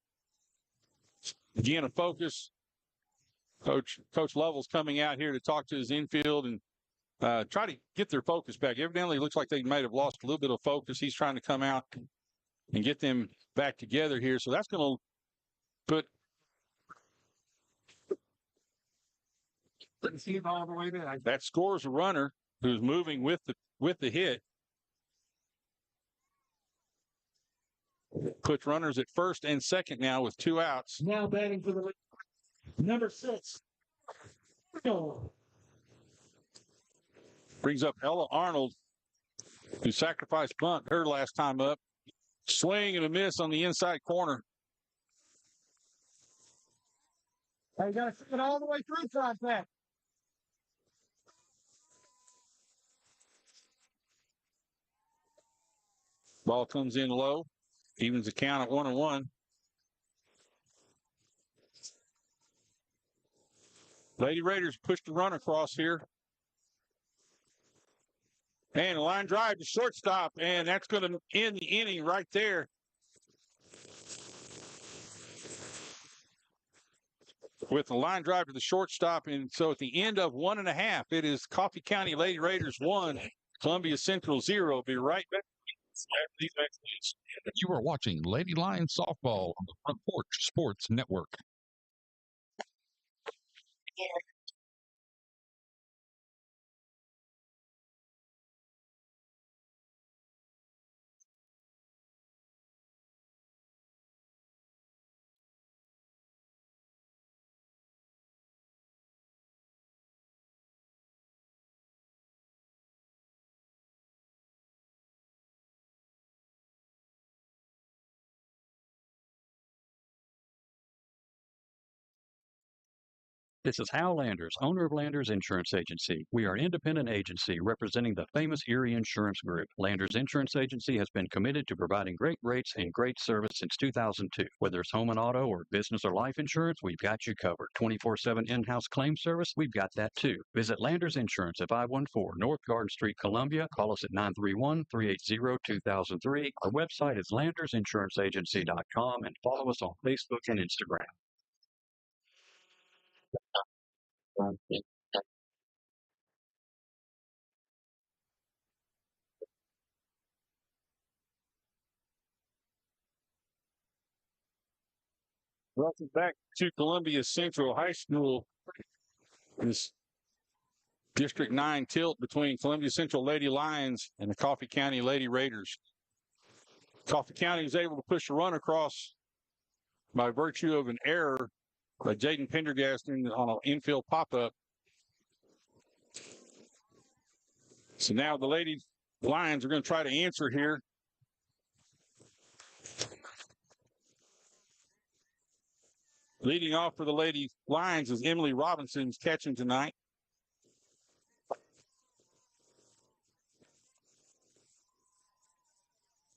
Again, a focus. Coach Lovell's coming out here to talk to his infield and try to get their focus back. Evidently, it looks like they might have lost a little bit of focus. He's trying to come out and get them back together here. So that's going to put that scores a runner who's moving with the hit. Puts runners at first and second now with 2 outs. Now batting for the number 6. Brings up Ella Arnold, who sacrificed bunt her last time up. Swing and a miss on the inside corner. I got to see it all the way through contact. Ball comes in low. Evens the count at 1-1. Lady Raiders push the run across here. And a line drive to shortstop, and that's going to end the inning right there. With a line drive to the shortstop, and so at the end of 1.5, it is Coffee County Lady Raiders 1, Columbia Central 0. Be right back. You are watching Lady Lion Softball on the Front Porch Sports Network. This is Hal Landers, owner of Landers Insurance Agency. We are an independent agency representing the famous Erie Insurance Group. Landers Insurance Agency has been committed to providing great rates and great service since 2002. Whether it's home and auto or business or life insurance, we've got you covered. 24/7 in-house claim service, we've got that too. Visit Landers Insurance at 514 North Garden Street, Columbia. Call us at 931-380-2003. Our website is landersinsuranceragency.com and follow us on Facebook and Instagram. Welcome back to Columbia Central High School. This District 9 tilt between Columbia Central Lady Lions and the Coffee County Lady Raiders. Coffee County was able to push a run across by virtue of an error by Jaden Pendergast on an infield pop-up. So now the Lady Lions are going to try to answer here. Leading off for the Lady Lions is Emily Robinson's catching tonight.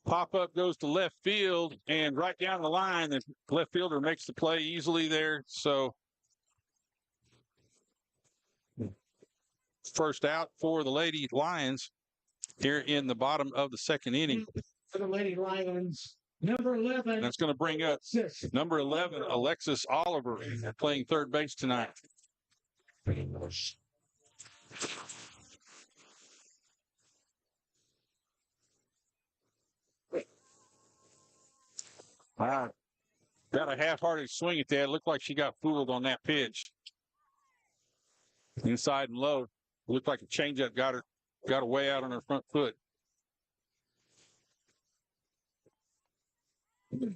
Pop-up goes to left field, and right down the line, the left fielder makes the play easily there. So first out for the Lady Lions here in the bottom of the second inning. For the Lady Lions, number 11. That's going to bring up number 11, Alexis Oliver, playing third base tonight. Wow. Got a half-hearted swing at that. It looked like she got fooled on that pitch. Inside and low. Looked like a changeup got away out on her front foot.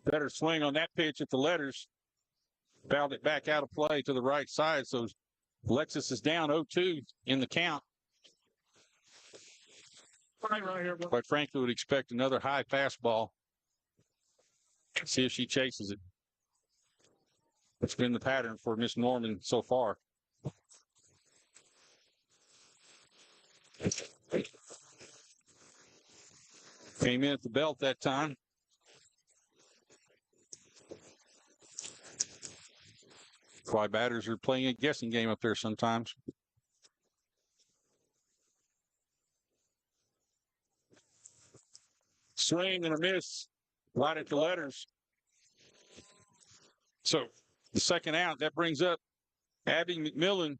Better swing on that pitch at the letters. Fouled it back out of play to the right side. So Alexis is down 0-2 in the count. Quite frankly, would expect another high fastball. See if she chases it. It's been the pattern for Miss Norman so far. Came in at the belt that time. That's why batters are playing a guessing game up there sometimes. Swing and a miss. Right at the letters. So the second out, that brings up Abby McMillan.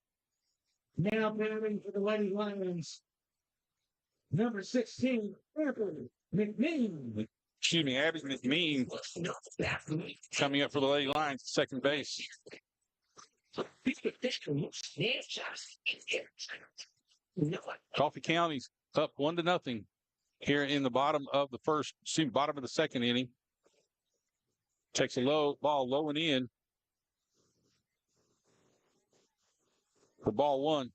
Now batting for the Lady Lions, number 16, Abby McMean. Excuse me, Abby McMean coming up for the Lady Lions, second base. Coffee County's up 1-0 here in the bottom of the second inning. Takes a low ball low and in. For ball one.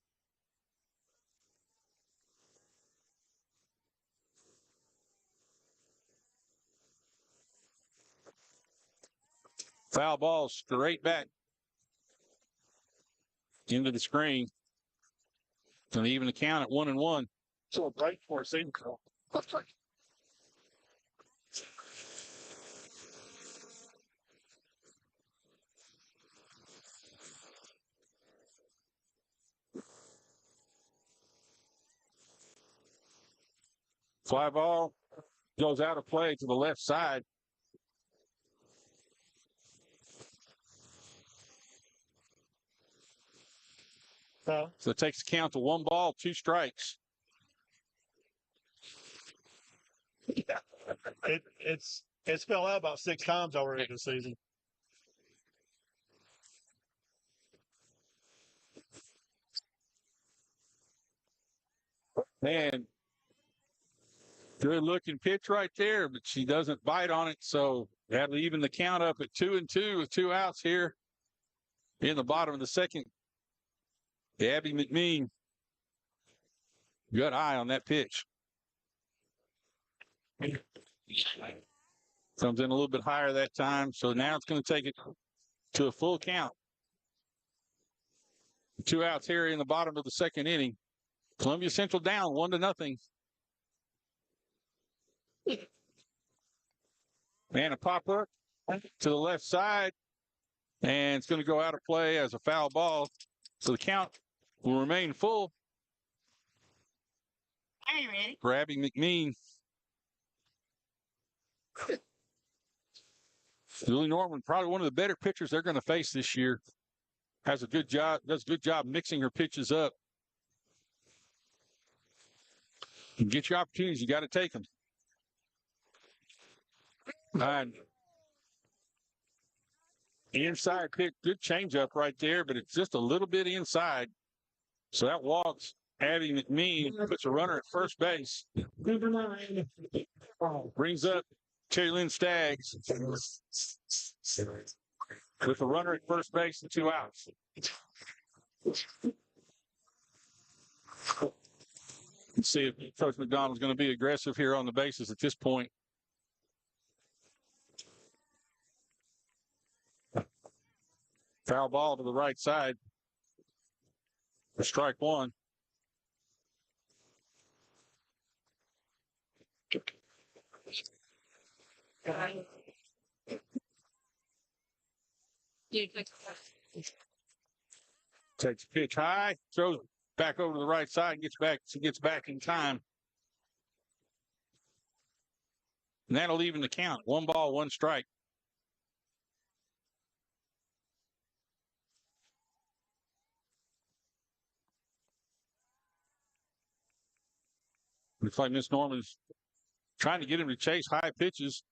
Foul ball straight back into the screen. And even the count at 1-1. So a break for a single. Fly ball goes out of play to the left side. So it takes the count to 1 ball, 2 strikes. It's fell out about 6 times already this season. And good looking pitch right there, but she doesn't bite on it. So that'll even the count up at 2-2 with 2 outs here in the bottom of the second. Abby McMean, good eye on that pitch. Comes in a little bit higher that time. So now it's going to take it to a full count. 2 outs here in the bottom of the second inning. Columbia Central down 1-0. And a pop-up to the left side. And it's going to go out of play as a foul ball. So the count will remain full. Are you ready? For Abby McMean. Julie Norman, probably one of the better pitchers they're going to face this year. Does a good job mixing her pitches up. You get your opportunities, you got to take them. And inside pick, good changeup right there, but it's just a little bit inside. So that walks Abby McMean, puts a runner at first base. Number 9. Brings up Terry Lynn Staggs with a runner at first base and 2 outs. Let's see if Coach McDonald's going to be aggressive here on the bases at this point. Foul ball to the right side for strike 1. Takes a pitch high, throws back over to the right side, and gets back in time. And that'll even the count. 1 ball, 1 strike. Looks like Miss Norman's trying to get him to chase high pitches.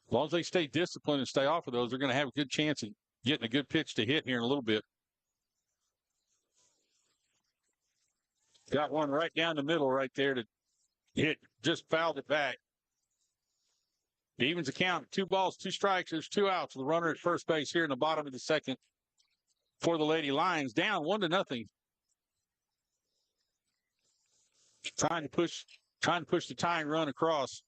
As long as they stay disciplined and stay off of those, they're going to have a good chance of getting a good pitch to hit here in a little bit. Got one right down the middle right there to hit. Just fouled it back. Evens the count. 2 balls, 2 strikes. There's 2 outs. The runner at first base here in the bottom of the second for the Lady Lions. Down 1-0. Trying to push the tying run across.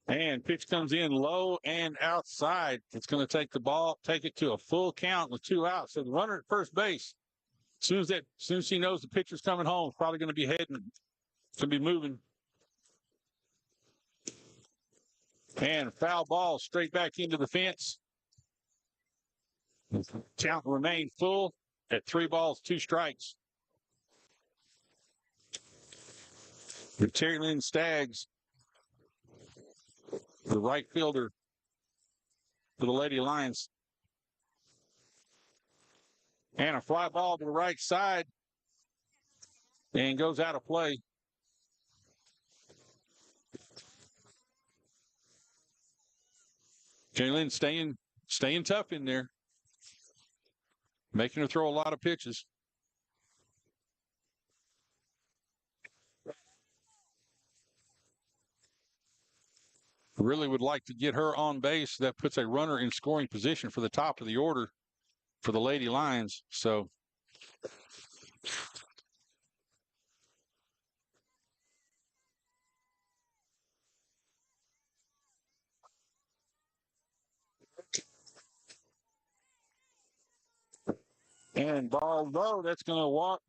And pitch comes in low and outside. It's going to take it to a full count with 2 outs. So the runner at first base, as soon as she knows the pitcher's coming home, probably going to be heading, going to be moving. And foul ball straight back into the fence. Count remained full at 3 balls, 2 strikes. For Terry Lynn Staggs, the right fielder for the Lady Lions. And a fly ball to the right side and goes out of play. Jalen staying tough in there, making her throw a lot of pitches. Really would like to get her on base. That puts a runner in scoring position for the top of the order for the Lady Lions. So and ball low, that's going to walk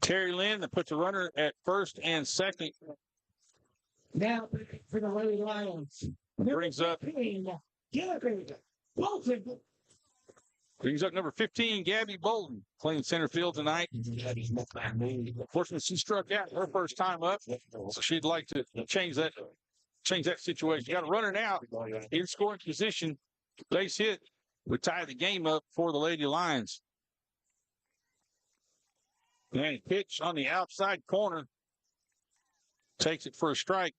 Terry Lynn. That puts a runner at first and second. Now for the Lady Lions. Brings up number 15, Gabby Bolton, playing center field tonight. Unfortunately, she struck out her first time up, so she'd like to change that situation. You got a runner now in scoring position. Base hit would tie the game up for the Lady Lions. And pitch on the outside corner. Takes it for a strike.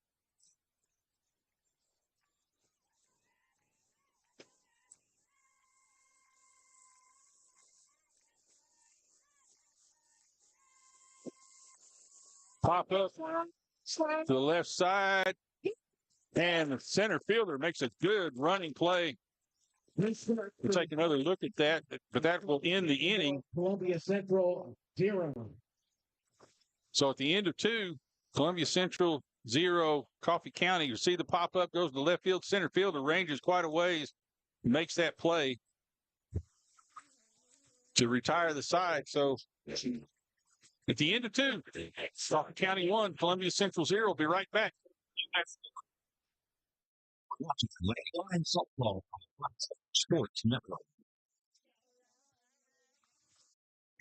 Pop up to the left side. And the center fielder makes a good running play. We'll take another look at that, but that will end the inning. Columbia Central 0. So at the end of 2, Columbia Central 0, Coffee County. You see the pop-up goes to the left field. Center fielder ranges quite a ways, makes that play to retire the side. So at the end of 2, Coffee County 1, Columbia Central 0. We'll be right back. Watching the Lady Lions softball on Sports Network.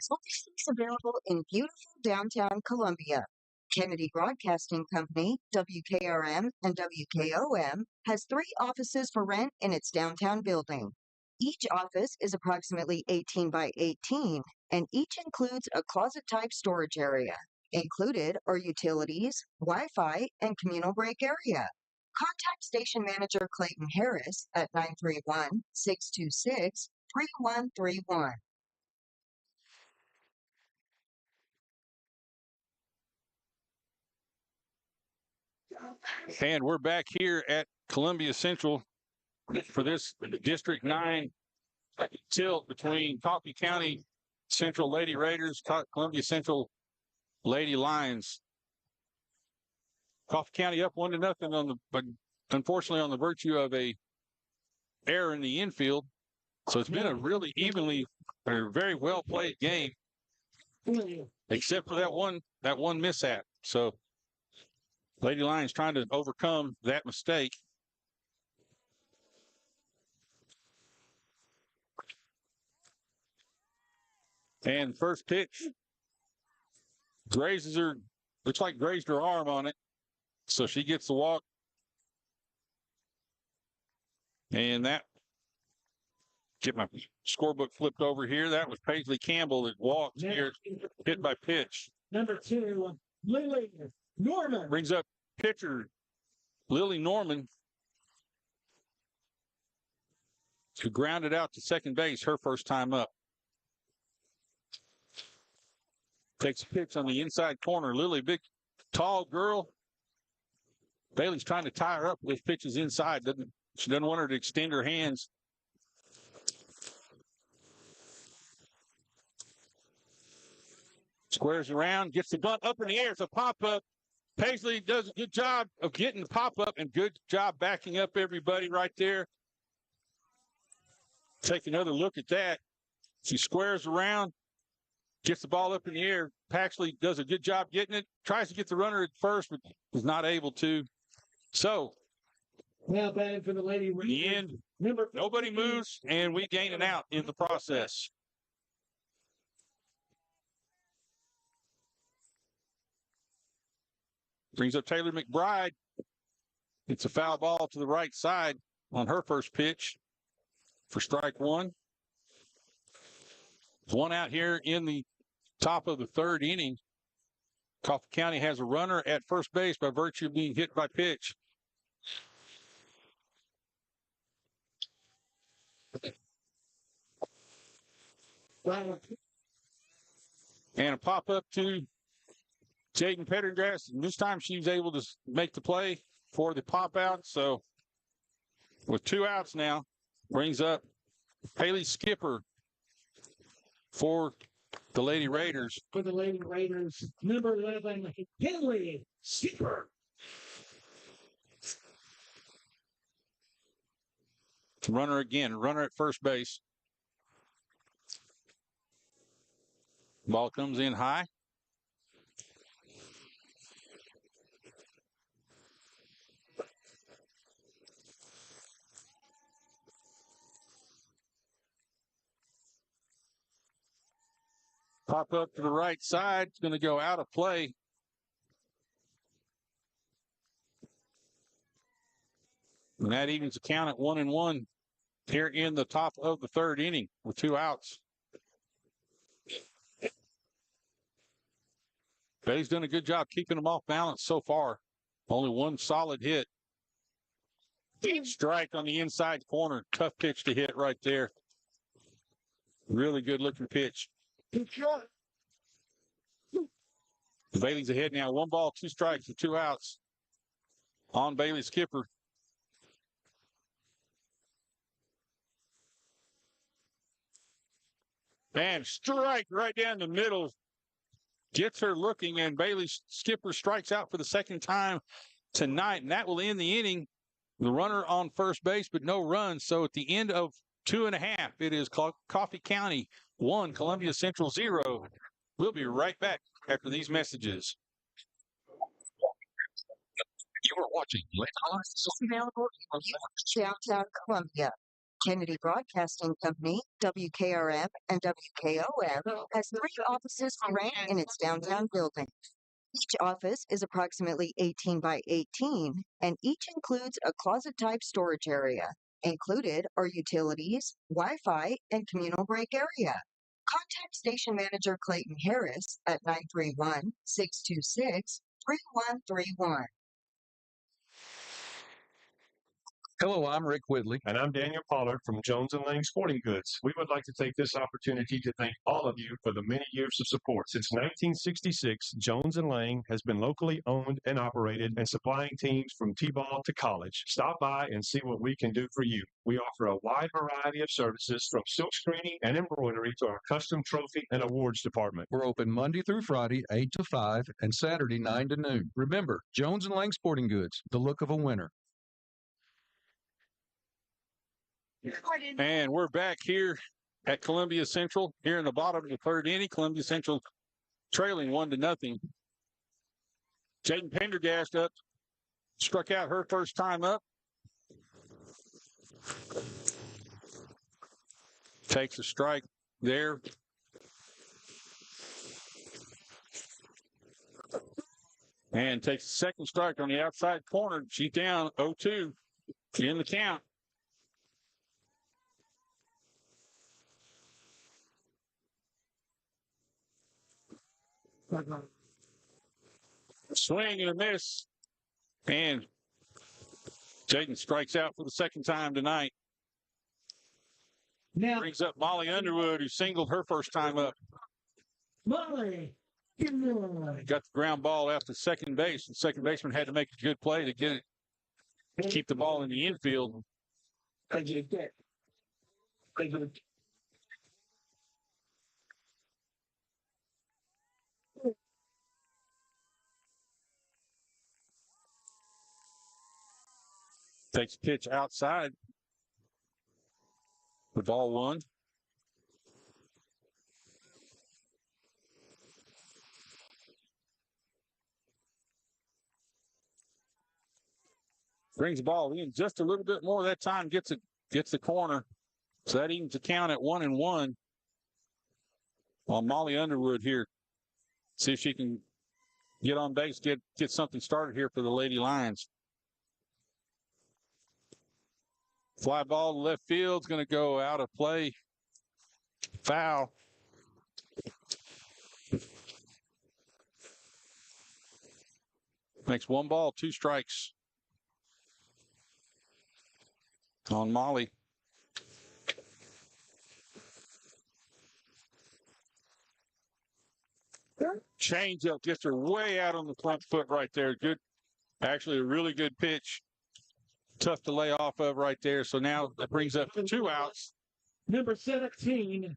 Services available in beautiful downtown Columbia. Kennedy Broadcasting Company, WKRM and WKOM, has 3 offices for rent in its downtown building. Each office is approximately 18 by 18, and each includes a closet-type storage area. Included are utilities, Wi-Fi, and communal break area. Contact Station Manager Clayton Harris at 931-626-3131. And we're back here at Columbia Central for this District 9 tilt between Coffee County Central Lady Raiders, Columbia Central Lady Lions. Coffee County up 1-0 but unfortunately on the virtue of a error in the infield. So it's been a really very well played game, except for that one mishap. So Lady Lions trying to overcome that mistake. And first pitch looks like grazed her arm on it. So she gets the walk. And get my scorebook flipped over here. That was Paisley Campbell that walked here, hit by pitch. Number 2, Lily Norman. Brings up pitcher Lily Norman, who grounded out to second base her first time up. Takes a pitch on the inside corner. Lily, big, tall girl. Bailey's trying to tie her up with pitches inside. She doesn't want her to extend her hands. Squares around, gets the bunt up in the air. It's a pop-up. Paisley does a good job of getting the pop-up and good job backing up everybody right there. Take another look at that. She squares around, gets the ball up in the air. Paxley does a good job getting it. Tries to get the runner at first, but is not able to. So, now batting for the Lady Raiders. The end. Nobody moves, and we gain an out in the process. Brings up Taylor McBride. It's a foul ball to the right side on her first pitch for strike 1. There's one out here in the top of the 3rd inning. Coffee County has a runner at first base by virtue of being hit by pitch. And a pop-up to Jaden Pendergrass. This time she was able to make the play for the pop-out. So with 2 outs now, brings up Haley Skipper for the Lady Raiders. For the Lady Raiders, number 11, Haley Skipper. Runner again, runner at first base. Ball comes in high. Pop up to the right side. It's going to go out of play. And that evens the count at 1-1 here in the top of the 3rd inning with 2 outs. Bailey's done a good job keeping them off balance so far. Only 1 solid hit. Strike on the inside corner. Tough pitch to hit right there. Really good looking pitch. Bailey's ahead now. 1 ball, 2 strikes, and 2 outs on Bailey Skipper. And strike right down the middle. Gets her looking, and Bailey Skipper strikes out for the second time tonight, and that will end the inning. The runner on first base, but no runs. So at the end of 2.5, it is Coffee County 1, Columbia Central 0. We'll be right back after these messages. You are watching Lady Lions. Available in downtown Columbia. Kennedy Broadcasting Company, WKRM, and WKOM has 3 offices for rent in its downtown building. Each office is approximately 18 by 18, and each includes a closet-type storage area. Included are utilities, Wi-Fi, and communal break area. Contact Station Manager Clayton Harris at 931-626-3131. Hello, I'm Rick Whitley. And I'm Daniel Pollard from Jones & Lang Sporting Goods. We would like to take this opportunity to thank all of you for the many years of support. Since 1966, Jones & Lang has been locally owned and operated and supplying teams from T-ball to college. Stop by and see what we can do for you. We offer a wide variety of services from silk screening and embroidery to our custom trophy and awards department. We're open Monday through Friday, 8 to 5, and Saturday, 9 to noon. Remember, Jones & Lang Sporting Goods, the look of a winner. And we're back here at Columbia Central, here in the bottom of the 3rd inning. Columbia Central trailing 1-0. Jaden Pendergast up, struck out her first time up. Takes a strike there. And takes a second strike on the outside corner. She's down 0-2 in the count. Swing and a miss. And Jaden strikes out for the second time tonight. Now brings up Molly Underwood, who singled her first time up. Molly. Got the ground ball out to second base. The second baseman had to make a good play to get it, keep the ball in the infield. Takes a pitch outside. The ball 1. Brings the ball in just a little bit more that time. Gets the corner. So that evens the count at 1-1 on Molly Underwood here. See if she can get on base, get something started here for the Lady Lions. Fly ball to left field is going to go out of play. Foul. Makes 1 ball, 2 strikes on Molly. Changeup gets her way out on the front foot right there. Good, actually a really good pitch. Tough to lay off of right there. So now that brings up 2 outs. Number 17.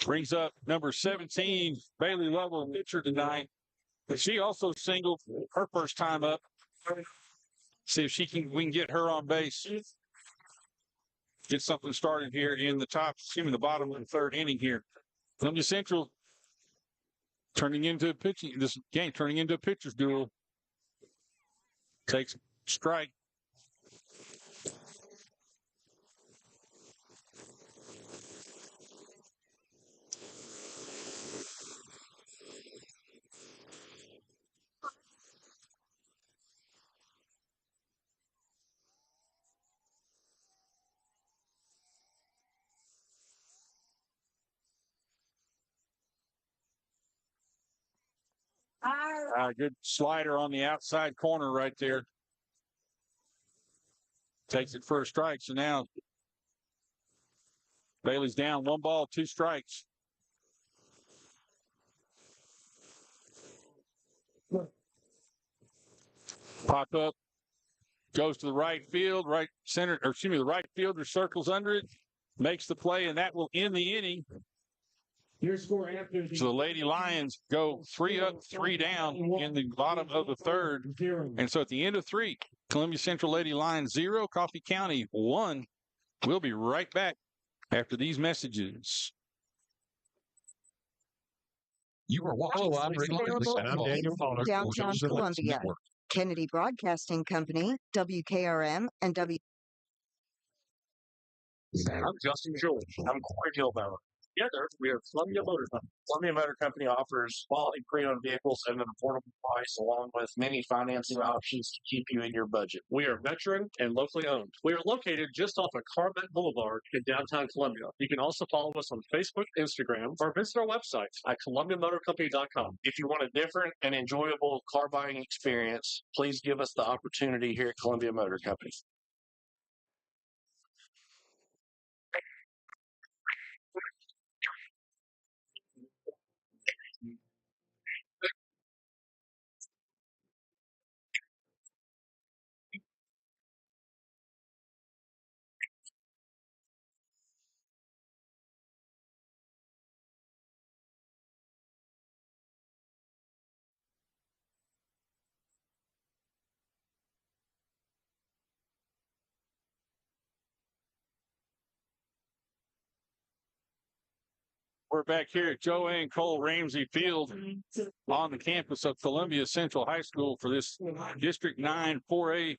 Brings up number 17, Bailey Lovell, pitcher tonight. But she also singled her first time up. See if we can get her on base. Get something started here in the bottom of the 3rd inning here. Columbia Central turning into a pitcher's duel. Takes a strike. Good slider on the outside corner right there. Takes it for a strike. So now Bailey's down 1 ball, 2 strikes. Pop up, goes to the right field, right center, or excuse me, the right fielder circles under it, makes the play, and that will end the inning. Your score after So the Lady Lions go 3 up, 3 down in the bottom of the third. And so at the end of 3, Columbia Central Lady Lions 0, Coffee County 1. We'll be right back after these messages. You are watching. Hello, I'm Rick Available And I'm in Daniel Pollard. downtown Jones and Lance Columbia. Network. Kennedy Broadcasting Company, WKRM, and I'm Justin George. I'm Corey Hillbauer. Together, we are Columbia Motor Company. Columbia Motor Company offers quality pre-owned vehicles at an affordable price, along with many financing options to keep you in your budget. We are veteran and locally owned. We are located just off of Carmet Boulevard in downtown Columbia. You can also follow us on Facebook, Instagram, or visit our website at ColumbiaMotorCompany.com. If you want a different and enjoyable car buying experience, please give us the opportunity here at Columbia Motor Company. We're back here at Joanne Cole Ramsey Field on the campus of Columbia Central High School for this District 9 4A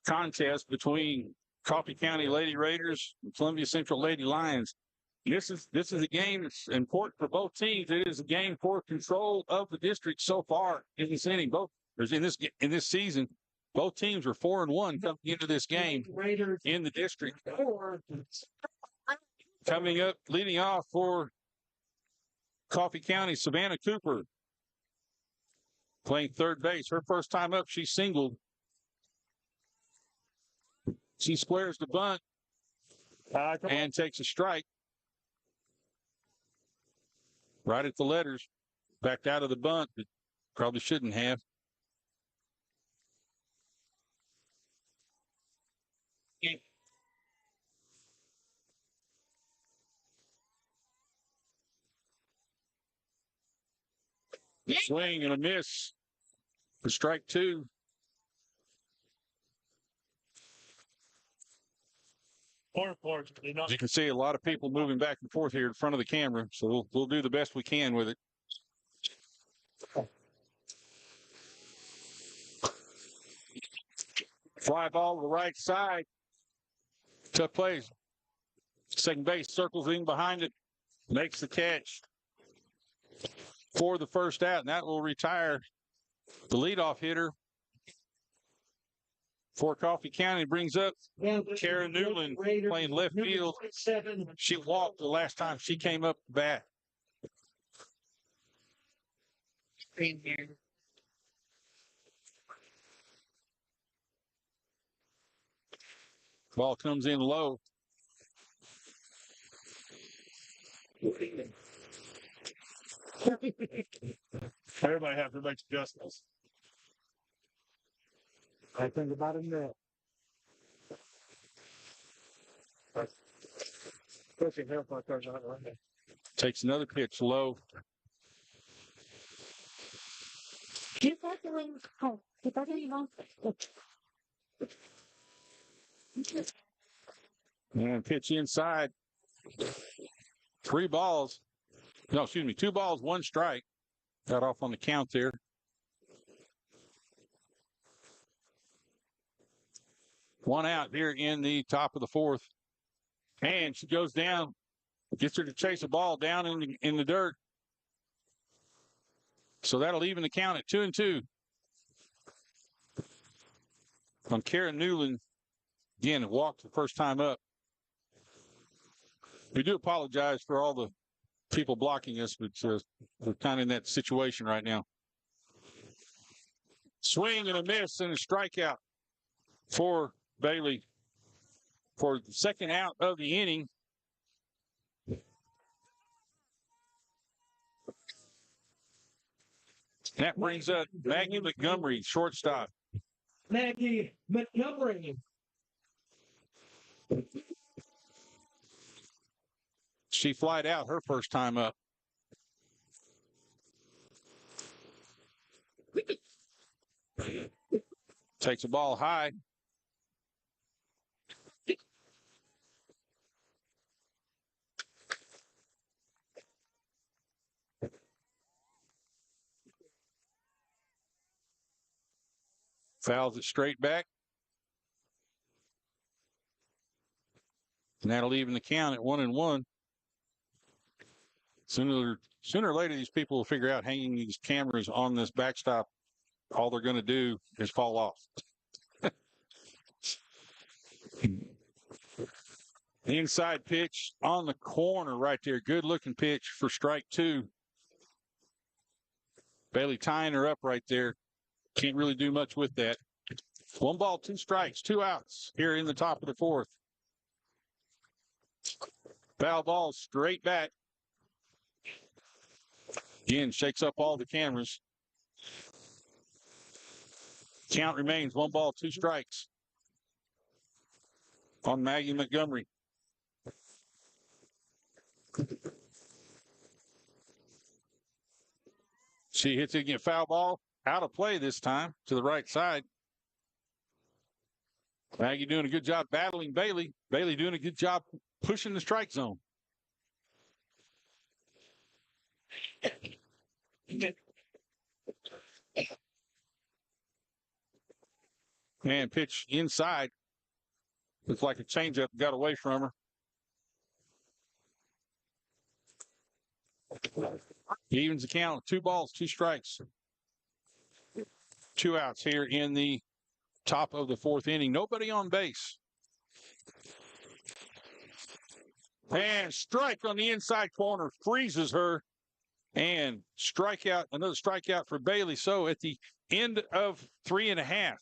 contest between Coffee County Lady Raiders and Columbia Central Lady Lions. This is a game that's important for both teams. It is a game for control of the district so far in this inning. In this season, both teams are 4-1 coming into this game in the district. Coming up, leading off for Coffee County, Savannah Cooper, playing third base. Her first time up, she singled. She squares the bunt and takes a strike. Right at the letters. Backed out of the bunt, but probably shouldn't have. Swing and a miss for strike 2. As you can see, a lot of people moving back and forth here in front of the camera, so we'll do the best we can with it. Fly ball to the right side. Tough plays. Second base circles in behind it, makes the catch for the first out, and that will retire the leadoff hitter for Coffee County. Brings up Karen Newland playing left field. She walked the last time she came up to bat. Ball comes in low. Everybody have to make adjustments. I think about it now. Pushing help like there's not right. Takes another pitch low. And pitch inside. 3 balls. No, excuse me. 2 balls, 1 strike. Got off on the count there. One out here in the top of the 4th. And she goes down. Gets her to chase a ball down in the dirt. So that'll even the count at 2-2. On Karen Newland. Again, walked the first time up. We do apologize for all the people blocking us, but we're kind of in that situation right now. Swing and a miss and a strikeout for Bailey for the second out of the inning. That brings up Maggie Montgomery, shortstop. Maggie Montgomery. She flied out her first time up. Takes the ball high. Fouls it straight back. And that'll even the count at 1-1. Sooner or later, these people will figure out hanging these cameras on this backstop, all they're going to do is fall off. Inside pitch on the corner right there. Good looking pitch for strike two. Bailey tying her up right there. Can't really do much with that. 1 ball, 2 strikes, 2 outs here in the top of the fourth. Foul ball straight back. Again, shakes up all the cameras. Count remains 1 ball, 2 strikes on Maggie Montgomery. She hits it again. Foul ball out of play this time to the right side. Maggie doing a good job battling Bailey. Bailey doing a good job pushing the strike zone. And pitch inside. Looks like a changeup got away from her. He evens the count. 2 balls, 2 strikes. 2 outs here in the top of the fourth inning. Nobody on base. And strike on the inside corner. Freezes her. And strikeout, another strikeout for Bailey. So at the end of 3.5,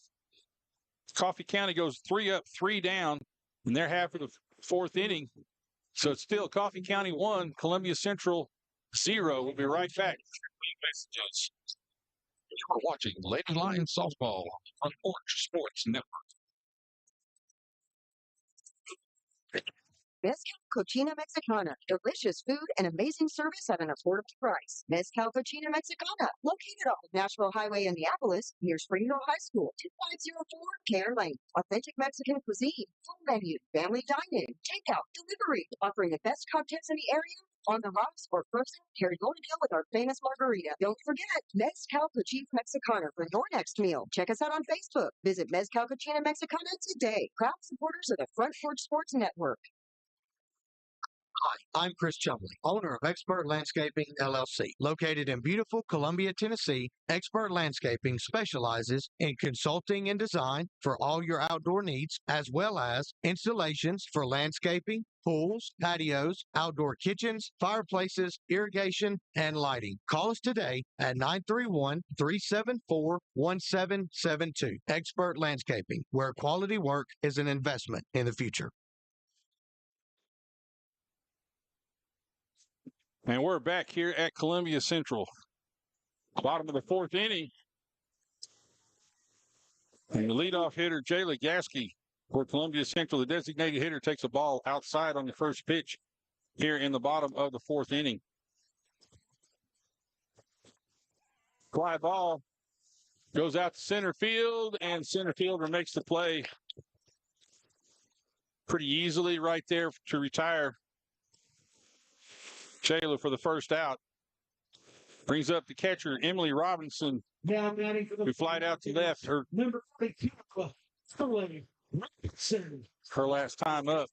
Coffee County goes 3 up, 3 down, and they're half of the fourth inning. So it's still Coffee County 1, Columbia Central 0. We'll be right back. You are watching Lady Lions Softball on the Front Porch Sports Network. Mezcal Cochina Mexicana. Delicious food and amazing service at an affordable price. Mezcal Cochina Mexicana. Located off of Nashville Highway in Neapolis, near Springdale High School, 2504 Care Lane. Authentic Mexican cuisine. Full menu. Family dining. Takeout. Delivery. Offering the best cocktails in the area. On the rocks or frozen, carry on to go with our famous margarita. Don't forget, Mezcal Cochina Mexicana for your next meal. Check us out on Facebook. Visit Mezcal Cochina Mexicana today. Proud supporters of the Front Porch Sports Network. Hi, I'm Chris Chumley, owner of Expert Landscaping, LLC. Located in beautiful Columbia, Tennessee, Expert Landscaping specializes in consulting and design for all your outdoor needs, as well as installations for landscaping, pools, patios, outdoor kitchens, fireplaces, irrigation, and lighting. Call us today at 931-374-1772. Expert Landscaping, where quality work is an investment in the future. And we're back here at Columbia Central. Bottom of the fourth inning. And the leadoff hitter, Jayla Gasky, for Columbia Central. The designated hitter takes a ball outside on the first pitch here in the bottom of the fourth inning. Fly ball goes out to center field, and center fielder makes the play pretty easily right there to retire Jayla for the first out. Brings up the catcher, Emily Robinson, who flied out to left. Her last time up.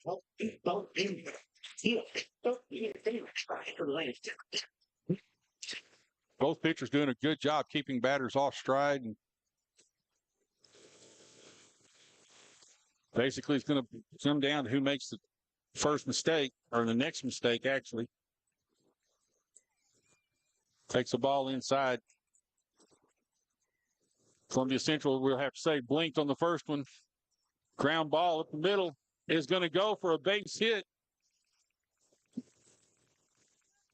Both pitchers doing a good job keeping batters off stride. And basically, it's going to come down to who makes the first mistake, or the next mistake, actually. Takes the ball inside. Columbia Central, we'll have to say, blinked on the first one. Ground ball up the middle is going to go for a base hit.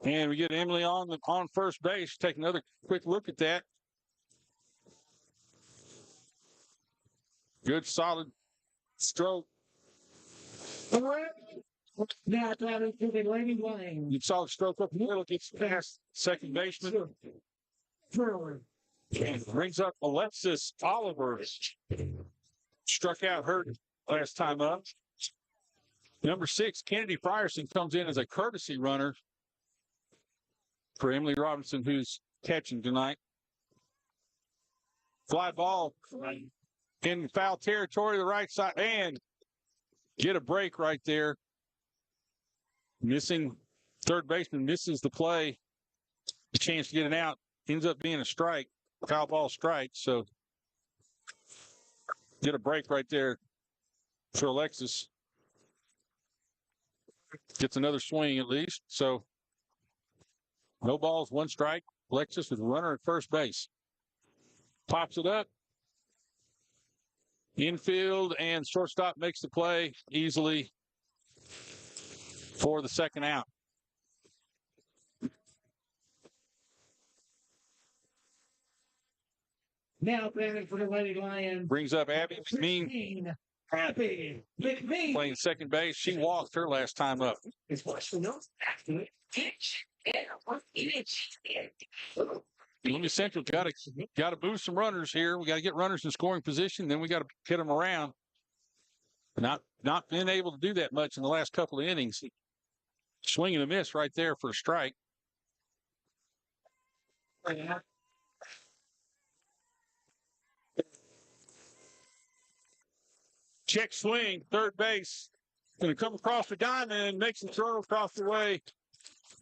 And we get Emily on first base. Take another quick look at that. Good solid stroke. Now batting for the Lady Lions. Good solid stroke up the middle, gets past second baseman. Brings up Alexis Oliver. Struck out hurt last time up. Number 6, Kennedy Frierson comes in as a courtesy runner for Emily Robinson, who's catching tonight. Fly ball in foul territory, the right side, and get a break right there. Missing third baseman, misses the play. A chance to get it out. Ends up being a strike, foul ball strike. So get a break right there for Alexis. Gets another swing at least. So no balls, 1 strike. Alexis with a runner at first base. Pops it up. Infield and shortstop makes the play easily for the second out. Now batting for the Lady Lions. Brings up Abby McMean. Abby McMean. Playing second base. She walked her last time up. Columbia Central got to move some runners here. We got to get runners in scoring position. Then we got to hit them around. Not been able to do that much in the last couple of innings. Swing and a miss right there for a strike. Check swing, third base. Going to come across the diamond, makes a throw across the way.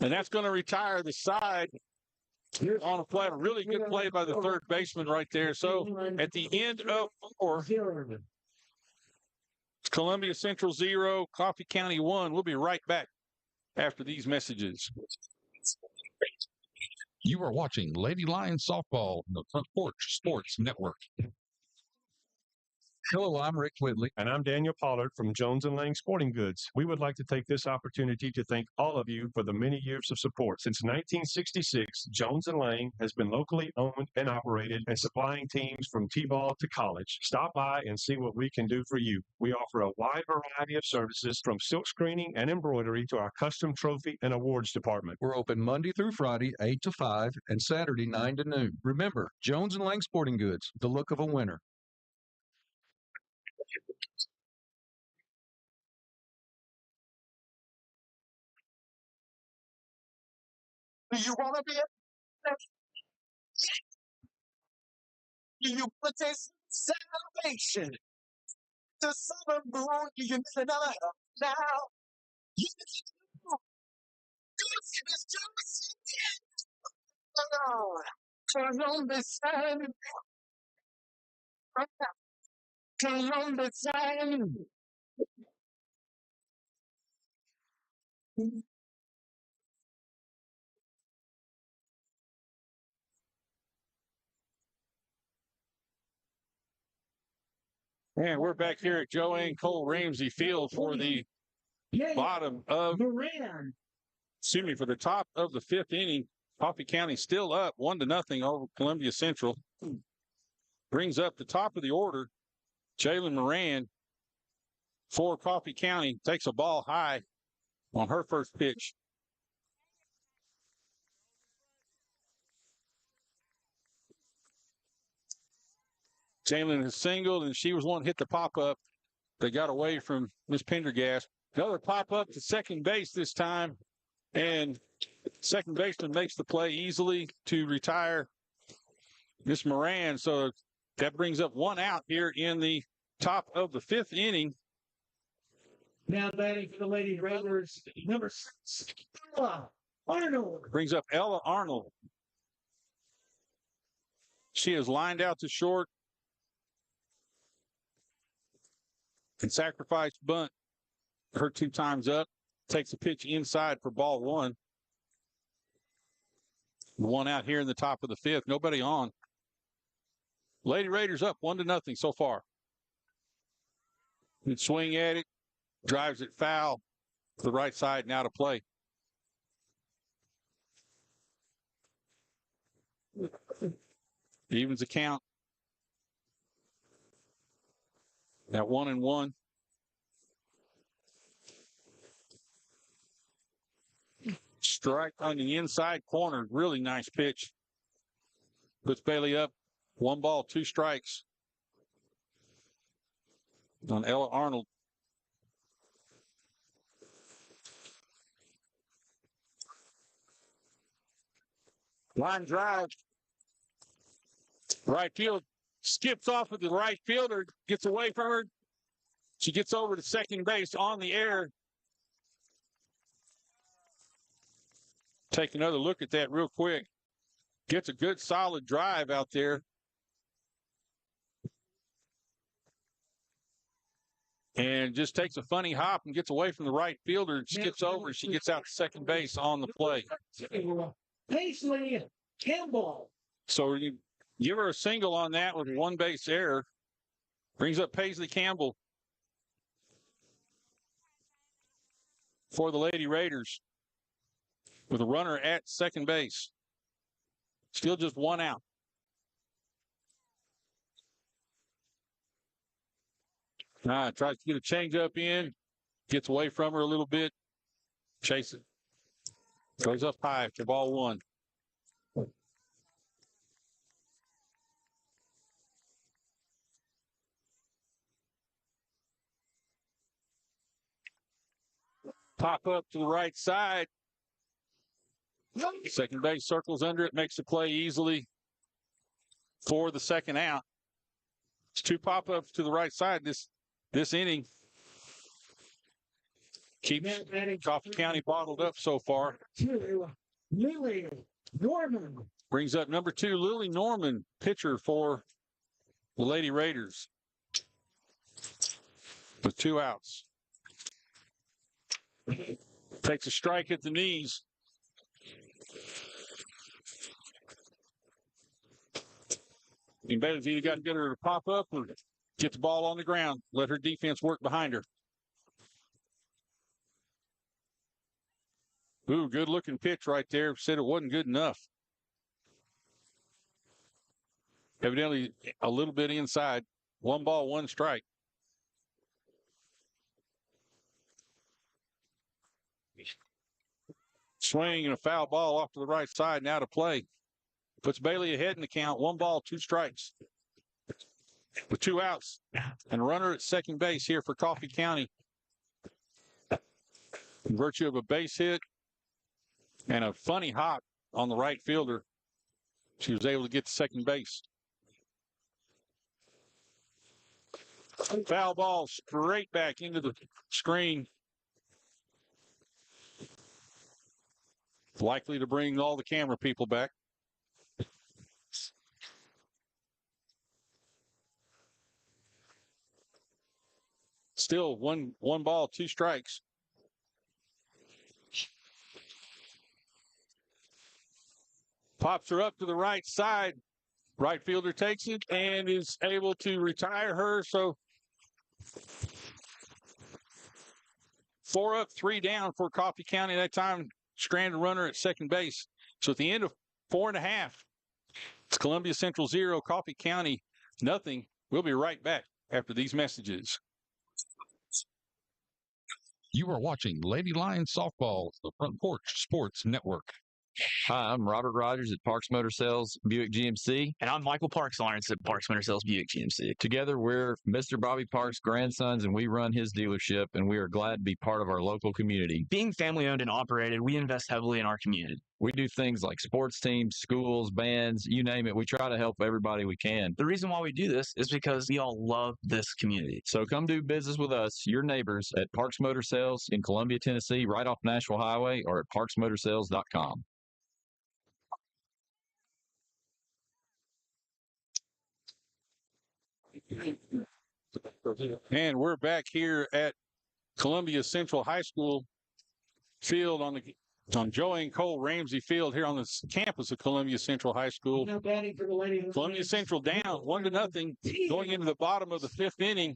And that's going to retire the side on a play. A really good play by the third baseman right there. So at the end of 4, Columbia Central 0, Coffee County 1. We'll be right back after these messages. You are watching Lady Lions Softball on the Front Porch Sports Network. Hello, I'm Rick Whitley. And I'm Daniel Pollard from Jones & Lang Sporting Goods. We would like to take this opportunity to thank all of you for the many years of support. Since 1966, Jones & Lang has been locally owned and operated and supplying teams from T-ball to college. Stop by and see what we can do for you. We offer a wide variety of services from silk screening and embroidery to our custom trophy and awards department. We're open Monday through Friday, 8 to 5, and Saturday, 9 to noon. Remember, Jones & Lang Sporting Goods, the look of a winner. Do you want to be a Do you want to taste salvation? The summer moon, do you need another now? You Miss Johnson. Columbus Sun. Columbus Sun. And we're back here at Joanne Cole Ramsey Field for the bottom of, for the top of the 5th inning. Coffee County still up 1-0 over Columbia Central. Brings up the top of the order. Jalen Moran for Coffee County takes a ball high on her first pitch. Jalen has singled, and she was one hit the pop-up. They got away from Miss Pendergast. Another pop-up to second base this time, and second baseman makes the play easily to retire Miss Moran. So that brings up 1 out here in the top of the 5th inning. Now batting for the Lady Raiders, number 6, Ella Arnold. Brings up Ella Arnold. She is lined out to short. And sacrifice bunt. Her 2 times up. Takes a pitch inside for ball 1. 1 out here in the top of the 5th. Nobody on. Lady Raiders up 1-0 so far. Good swing at it. Drives it foul to the right side and out of play. Evens the count. at 1-1. Strike on the inside corner. Really nice pitch. Puts Bailey up. 1 ball, 2 strikes on Ella Arnold. Line drive. Right field. Skips off with the right fielder. Gets away from her. She gets over to second base on the air. Take another look at that real quick. Gets a good solid drive out there. And just takes a funny hop and gets away from the right fielder. Skips over. She gets out to second base on the play. Paisley Campbell. So you give her a single on that with 1 base error. Brings up Paisley Campbell for the Lady Raiders with a runner at second base. Still just 1 out. Tries to get a changeup in. Gets away from her a little bit. Chase it. Goes up high for ball 1. Pop up to the right side. Second base circles under it, makes the play easily for the second out. It's 2 pop-ups to the right side this inning. Keeps Coffee County bottled up so far. Lily Norman. Brings up number 2, Lily Norman, pitcher for the Lady Raiders. With 2 outs. Takes a strike at the knees. And Bailey's either got to get her to pop up or get the ball on the ground. Let her defense work behind her. Ooh, good looking pitch right there. Said it wasn't good enough. Evidently a little bit inside. 1 ball, 1 strike. Swing and a foul ball off to the right side. Now to play. Puts Bailey ahead in the count. 1 ball, 2 strikes. With 2 outs. And a runner at second base here for Coffee County. In virtue of a base hit and a funny hop on the right fielder, she was able to get to second base. Foul ball straight back into the screen. Likely to bring all the camera people back. Still one ball, 2 strikes. Pops her up to the right side. Right fielder takes it and is able to retire her. So 4 up, 3 down for Coffee County that time. Stranded runner at second base. So at the end of 4.5, it's Columbia Central 0, Coffee County nothing. We'll be right back after these messages. You are watching Lady Lions Softball, the Front Porch Sports Network. Hi, I'm Robert Rogers at Parks Motor Sales Buick GMC. And I'm Michael Parks Lawrence at Parks Motor Sales Buick GMC. Together, we're Mr. Bobby Parks' grandsons, and we run his dealership, and we are glad to be part of our local community. Being family-owned and operated, we invest heavily in our community. We do things like sports teams, schools, bands, you name it. We try to help everybody we can. The reason why we do this is because we all love this community. So come do business with us, your neighbors, at Parks Motor Sales in Columbia, Tennessee, right off Nashville Highway, or at parksmotorsales.com. And we're back here at Columbia Central High School field on Joanne Cole Ramsey Field here on the campus of Columbia Central High School. Columbia Central down 1-0 going into the bottom of the 5th inning,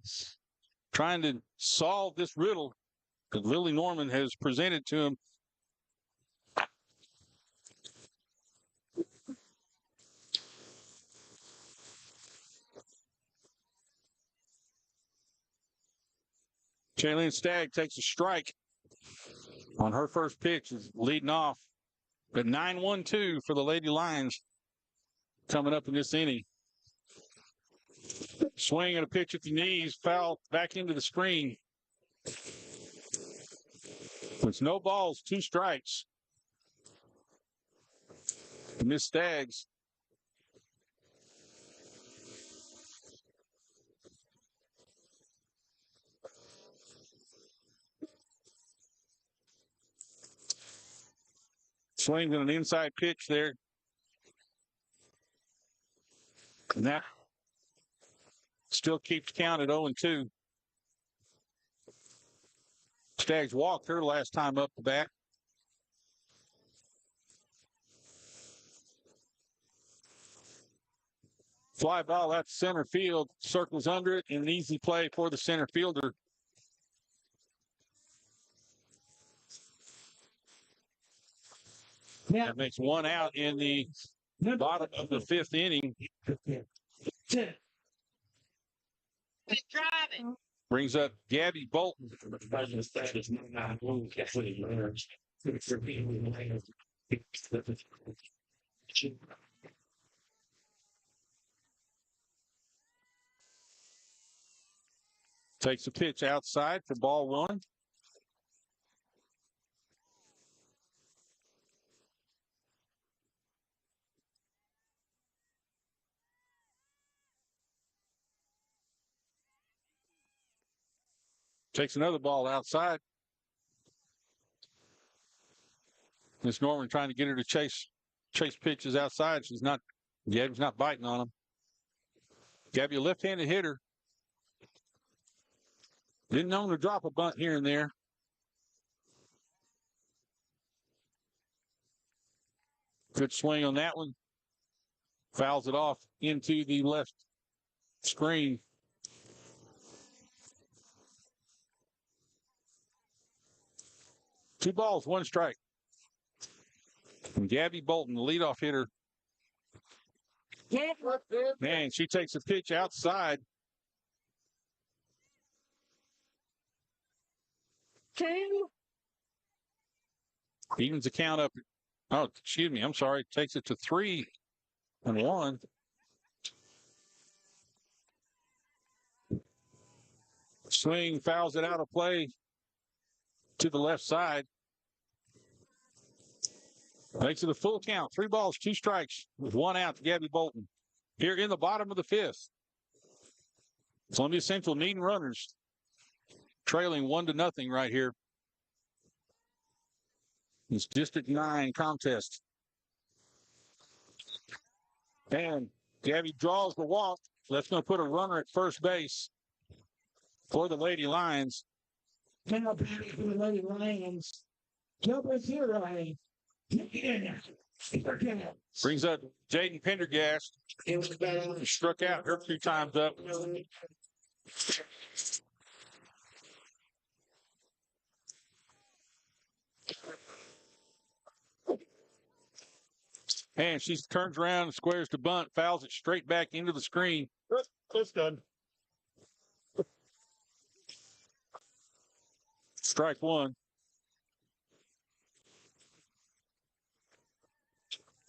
trying to solve this riddle that Lily Norman has presented to him. Jaylyn Stagg takes a strike on her first pitch, is leading off. But 9-1-2 for the Lady Lions coming up in this inning. Swing and a pitch at the knees, foul back into the screen. It's no balls, 2 strikes. Miss Staggs. Swings an inside pitch there. And that still keeps count at 0-2. Staggs walked her last time up the bat. Fly ball at center field, circles under it, and an easy play for the center fielder. That makes 1 out in the bottom of the 5th inning. Brings up Gabby Bolton. Takes a pitch outside for ball 1. Takes another ball outside. Miss Norman trying to get her to chase pitches outside. Gabby's not biting on them. Gabby, a left-handed hitter. Didn't know to drop a bunt here and there. Good swing on that one. Fouls it off into the left screen. Two balls, 1 strike. And Gabby Bolton, the leadoff hitter. Man, she takes a pitch outside. 2. Evens the count up. Oh, excuse me. I'm sorry. Takes it to 3-1. Swing, fouls it out of play to the left side. Makes it a full count. 3 balls, 2 strikes with 1 out to Gabby Bolton. Here in the bottom of the 5th. Columbia Central needing runners. Trailing 1-0 right here. It's District 9 contest. And Gabby draws the walk. So that's going to put a runner at first base for the Lady Lions. Now batting for the Lady Lions. Number 0. Brings up Jaden Pendergast. Struck out her 2 times up. And she turns around and squares the bunt, fouls it straight back into the screen. That's done. Strike 1.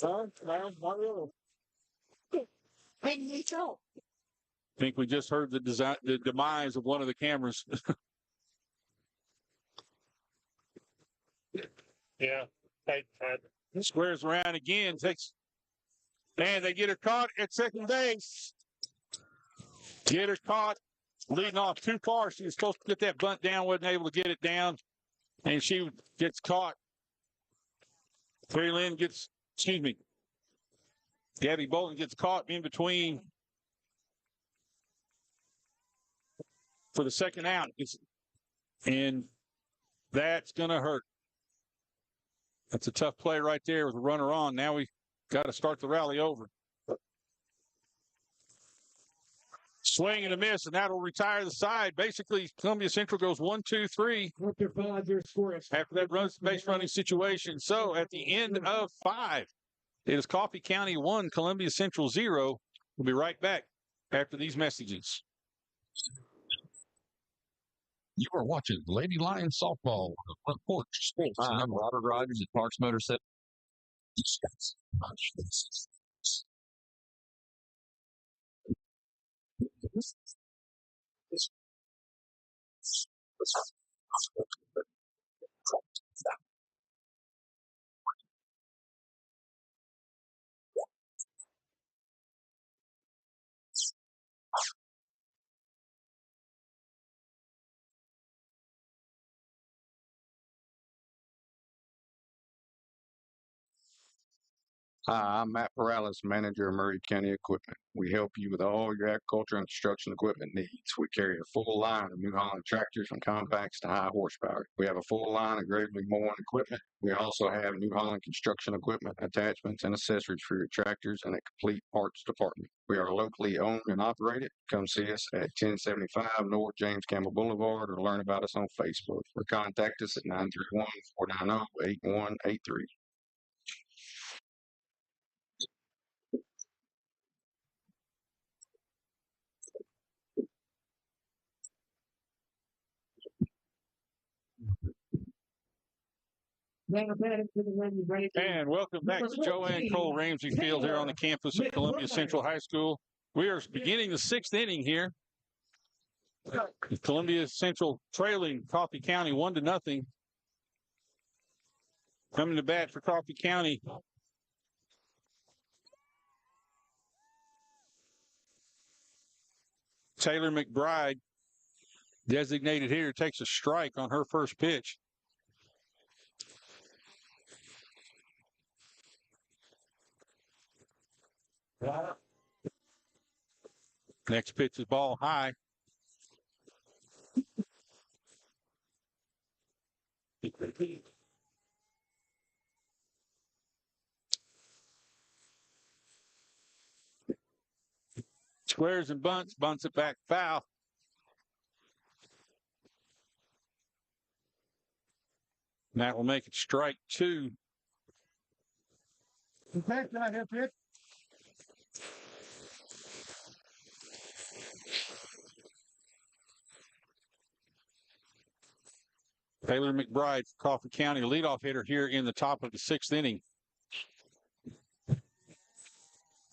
I think we just heard the demise of one of the cameras. Yeah. Squares around again, and they get her caught at second base. Get her caught, leading off too far. She was supposed to get that bunt down, wasn't able to get it down, and she gets caught. Gabby Bolton gets caught in between for the second out. And that's going to hurt. That's a tough play right there with a runner on. Now we got to start the rally over. Swing and a miss, and that'll retire the side. Basically, Columbia Central goes 1-2-3 after that base running situation. So at the end of 5, it is Coffee County 1, Columbia Central 0. We'll be right back after these messages. You are watching Lady Lions softball on the Front Porch Sports. Hi, I'm Robert Rogers at Parks Motor Sales. Hi, I'm Matt Perales, manager of Murray County Equipment. We help you with all your agriculture and construction equipment needs. We carry a full line of New Holland tractors from compacts to high horsepower. We have a full line of gravely mowing equipment. We also have New Holland construction equipment, attachments, and accessories for your tractors and a complete parts department. We are locally owned and operated. Come see us at 1075 North James Campbell Boulevard or learn about us on Facebook or contact us at 931-490-8183. And welcome back to Joanne Cole Ramsey Field here on the campus of Columbia Central High School. We are beginning the sixth inning here. Columbia Central trailing Coffee County 1-0. Coming to bat for Coffee County. Taylor McBride, designated hitter, takes a strike on her first pitch. Next pitch is ball high. Squares and bunts it back foul. And that will make it strike two. Taylor McBride, Coffee County leadoff hitter here in the top of the sixth inning.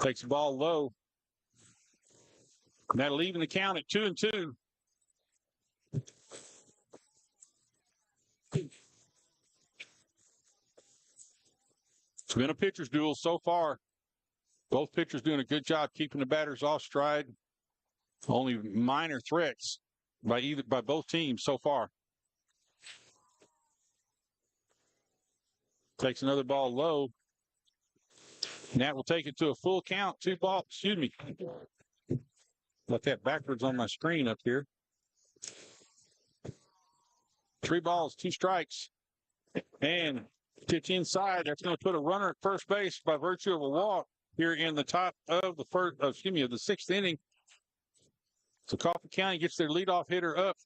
Takes the ball low. And that'll even the count at 2-2. It's been a pitcher's duel so far. Both pitchers doing a good job keeping the batters off stride. Only minor threats by both teams so far. Takes another ball low. And that will take it to a full count. Left that backwards on my screen up here. 3 balls, 2 strikes. And pitch inside. That's going to put a runner at first base by virtue of a walk here in the top of the sixth inning. So Coffee County gets their leadoff hitter up,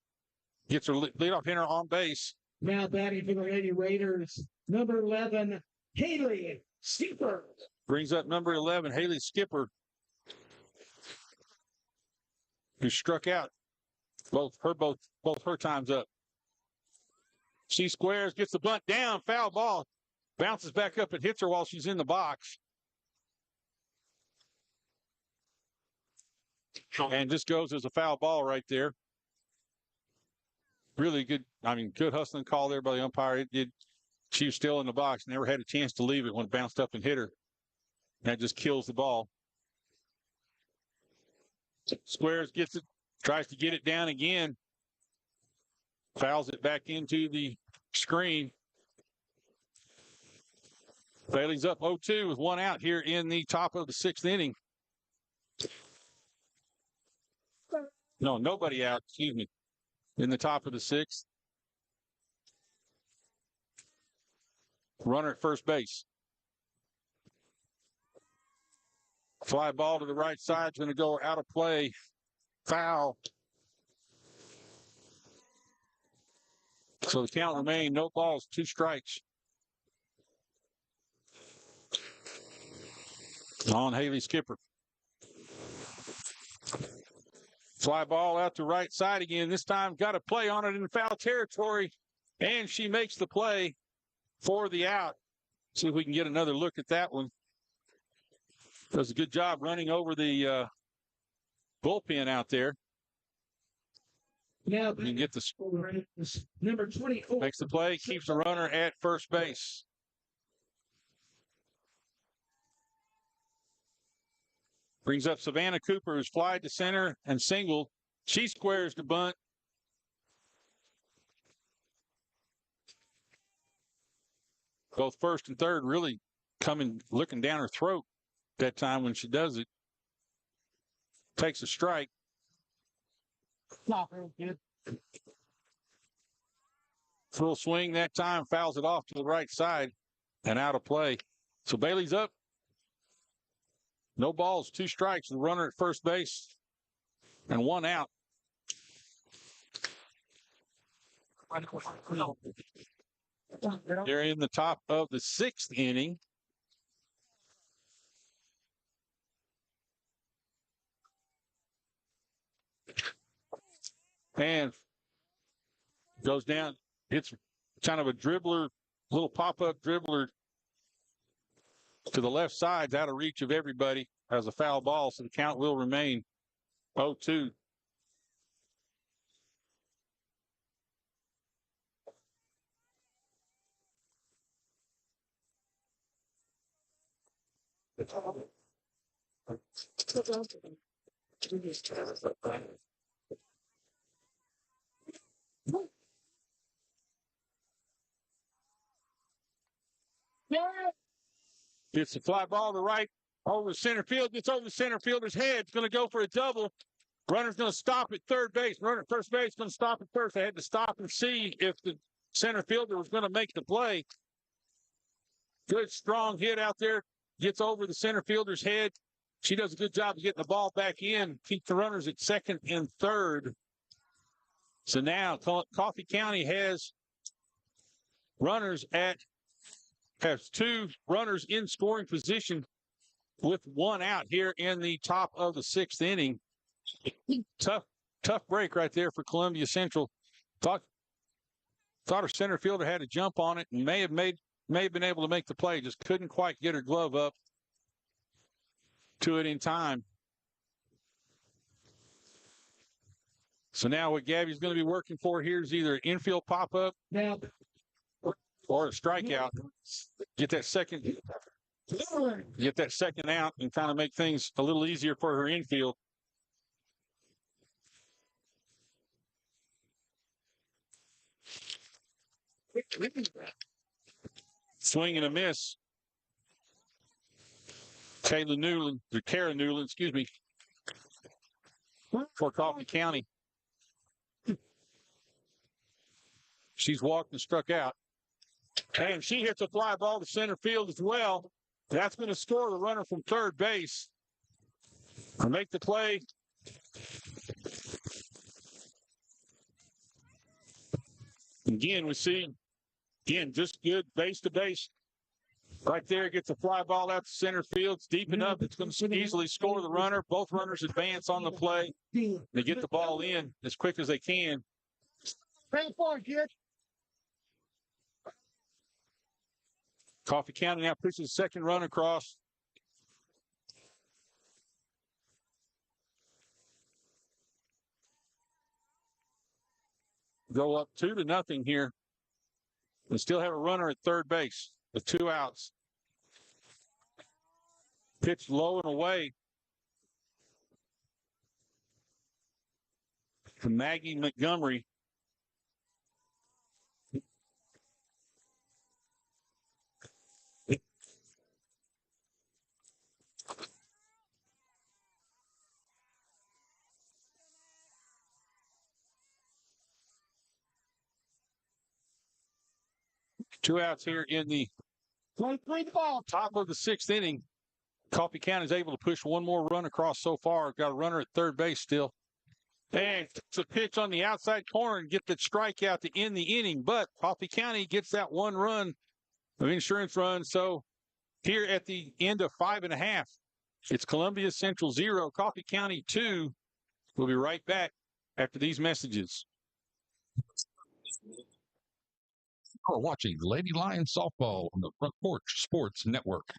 gets their leadoff hitter on base. Now batting for the Lady Raiders, number 11, Haley Skipper. Brings up number 11, Haley Skipper, who struck out both her times up. She squares, gets the bunt down, foul ball, bounces back up and hits her while she's in the box. And just goes as a foul ball right there. Really good, good hustling call there by the umpire. She was still in the box, never had a chance to leave it when it bounced up and hit her. That just kills the ball. Squares gets it, tries to get it down again. Fouls it back into the screen. Bailey's up 0-2 with 1 out here in the top of the sixth inning. No, nobody out, in the top of the sixth. Runner at first base. Fly ball to the right side is going to go out of play. Foul. So the count remained no balls, 2 strikes. On Haley Skipper. Fly ball out to right side again. This time got a play on it in foul territory, and she makes the play for the out. See if we can get another look at that one. Does a good job running over the bullpen out there. Now you can get the score. Number 24. Makes the play, keeps the runner at first base. Brings up Savannah Cooper, who's flied to center and singled. She squares the bunt. Both first and third really looking down her throat that time when she does it. Takes a strike. Full swing that time, fouls it off to the right side and out of play. So Bailey's up. No balls, 2 strikes, the runner at first base, and 1 out. They're in the top of the 6th inning. And goes down. It's kind of a dribbler, little pop-up dribbler to the left side, out of reach of everybody, as a foul ball, so the count will remain 0-2. It's a fly ball to right over center field. Gets over the center fielder's head. It's going to go for a double. Runner's going to stop at third base. Runner at first base going to stop at first. They had to stop and see if the center fielder was going to make the play. Good strong hit out there. Gets over the center fielder's head. She does a good job of getting the ball back in. Keep the runners at second and third. So now Coffee County has 2 runners in scoring position with 1 out here in the top of the 6th inning. Tough break right there for Columbia Central. Thought her center fielder had a jump on it and may have been able to make the play. Just couldn't quite get her glove up to it in time. So now what Gabby's going to be working for here is either an infield pop-up or a strikeout. Get that second out and kind of make things a little easier for her infield. Swing and a miss. Kara Newland, for Coffee County. She's walked and struck out. And she hits a fly ball to center field as well. That's going to score the runner from third base. To make the play. Again, we see, just good base to base. Right there, gets a fly ball out to center field. It's deep enough. It's going to easily score the runner. Both runners advance on the play. They get the ball in as quick as they can. Coffee County now pushes the second run across. Go up 2-0 here. And still have a runner at third base with 2 outs. Pitch low and away to Maggie Montgomery. Two outs here in the top of the 6th inning. Coffee County is able to push one more run across so far. Got a runner at third base still. And it's a pitch on the outside corner and get that strikeout to end the inning. But Coffee County gets that 1 run of insurance run. So here at the end of 5.5, it's Columbia Central 0, Coffee County 2. We'll be right back after these messages. You're watching Lady Lions softball on the Front Porch Sports Network.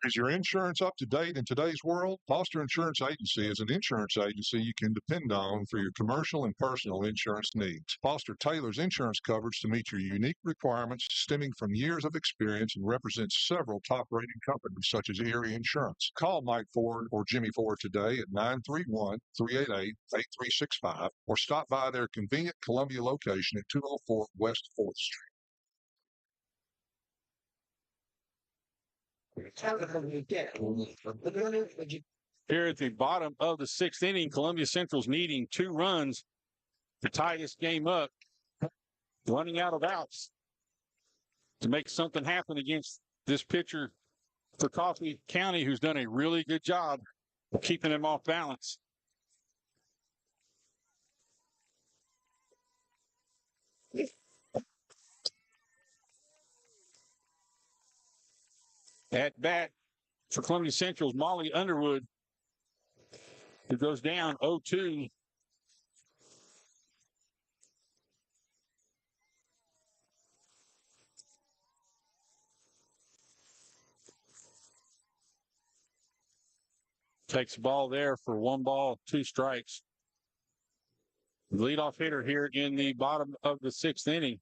Is your insurance up to date in today's world? Foster Insurance Agency is an insurance agency you can depend on for your commercial and personal insurance needs. Foster tailors insurance coverage to meet your unique requirements stemming from years of experience and represents several top-rated companies such as Erie Insurance. Call Mike Ford or Jimmy Ford today at 931-388-8365 or stop by their convenient Columbia location at 204 West 4th Street. Here at the bottom of the 6th inning, Columbia Central's needing 2 runs to tie this game up, running out of outs to make something happen against this pitcher for Coffee County, who's done a really good job of keeping him off balance. At bat for Columbia Central's Molly Underwood, who goes down 0-2. Takes the ball there for 1 ball, 2 strikes. Leadoff hitter here in the bottom of the 6th inning.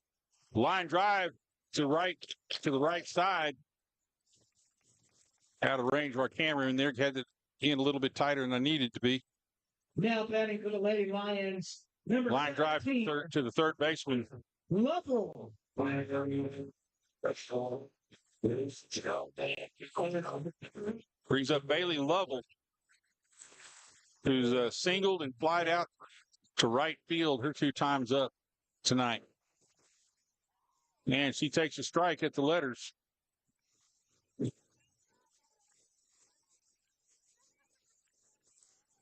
Line drive to the right side. Out of range of our camera in there. Had it in a little bit tighter than I needed to be. Now batting for the Lady Lions. Line drive to the third baseman. Lovell. Brings up Bailey Lovell, who's singled and flied out to right field her 2 times up tonight. And she takes a strike at the letters.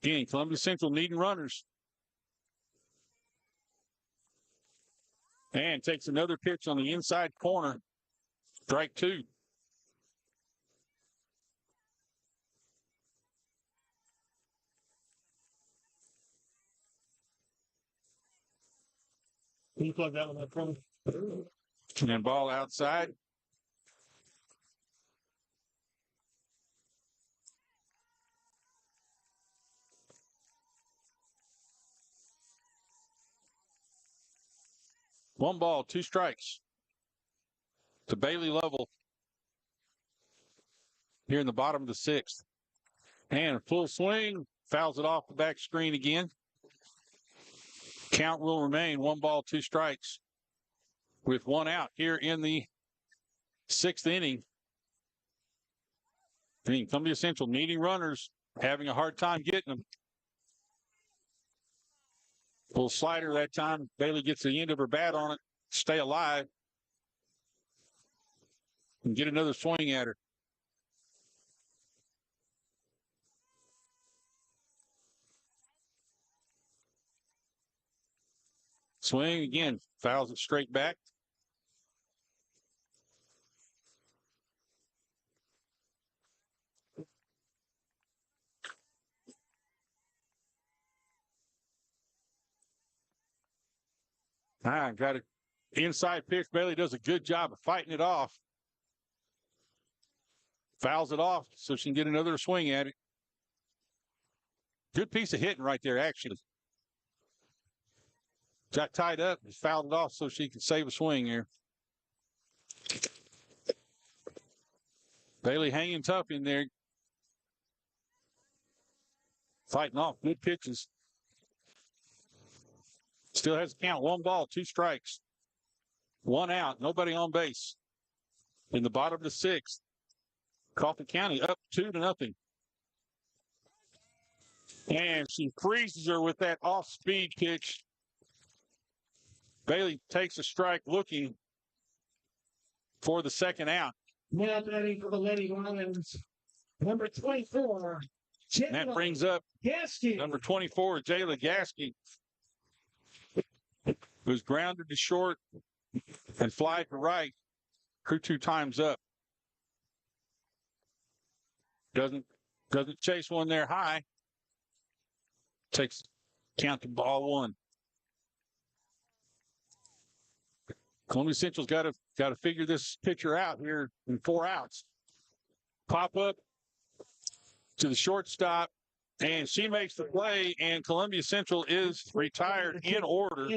Again, Columbia Central needing runners. And takes another pitch on the inside corner. Strike 2. Can you plug that one up for me? And ball outside. One ball, 2 strikes to Bailey Lovell here in the bottom of the 6th. And a full swing, fouls it off the back screen again. Count will remain 1 ball, 2 strikes with 1 out here in the 6th inning. Columbia Central needing runners, having a hard time getting them. Full slider that time. Bailey gets the end of her bat on it, stay alive, and get another swing at her. Swing again, fouls it straight back. Got it. Inside pitch. Bailey does a good job of fighting it off. Fouls it off so she can get another swing at it. Good piece of hitting right there, actually. Got tied up and fouled it off so she can save a swing here. Bailey hanging tough in there. Fighting off good pitches. Still has a count. 1 ball, 2 strikes. 1 out. Nobody on base. In the bottom of the 6th. Coffee County up 2-0. And she freezes her with that off-speed pitch. Bailey takes a strike looking. for the second out. Now batting for the Lady Lions, number 24. And that brings up Gasky. number 24, Jayla Gasky, who's grounded to short and fly to right. Crew 2 times up. Doesn't chase one there high. Takes count to ball 1. Columbia Central's got to figure this pitcher out here in 4 outs. Pop up to the shortstop, and she makes the play, and Columbia Central is retired in order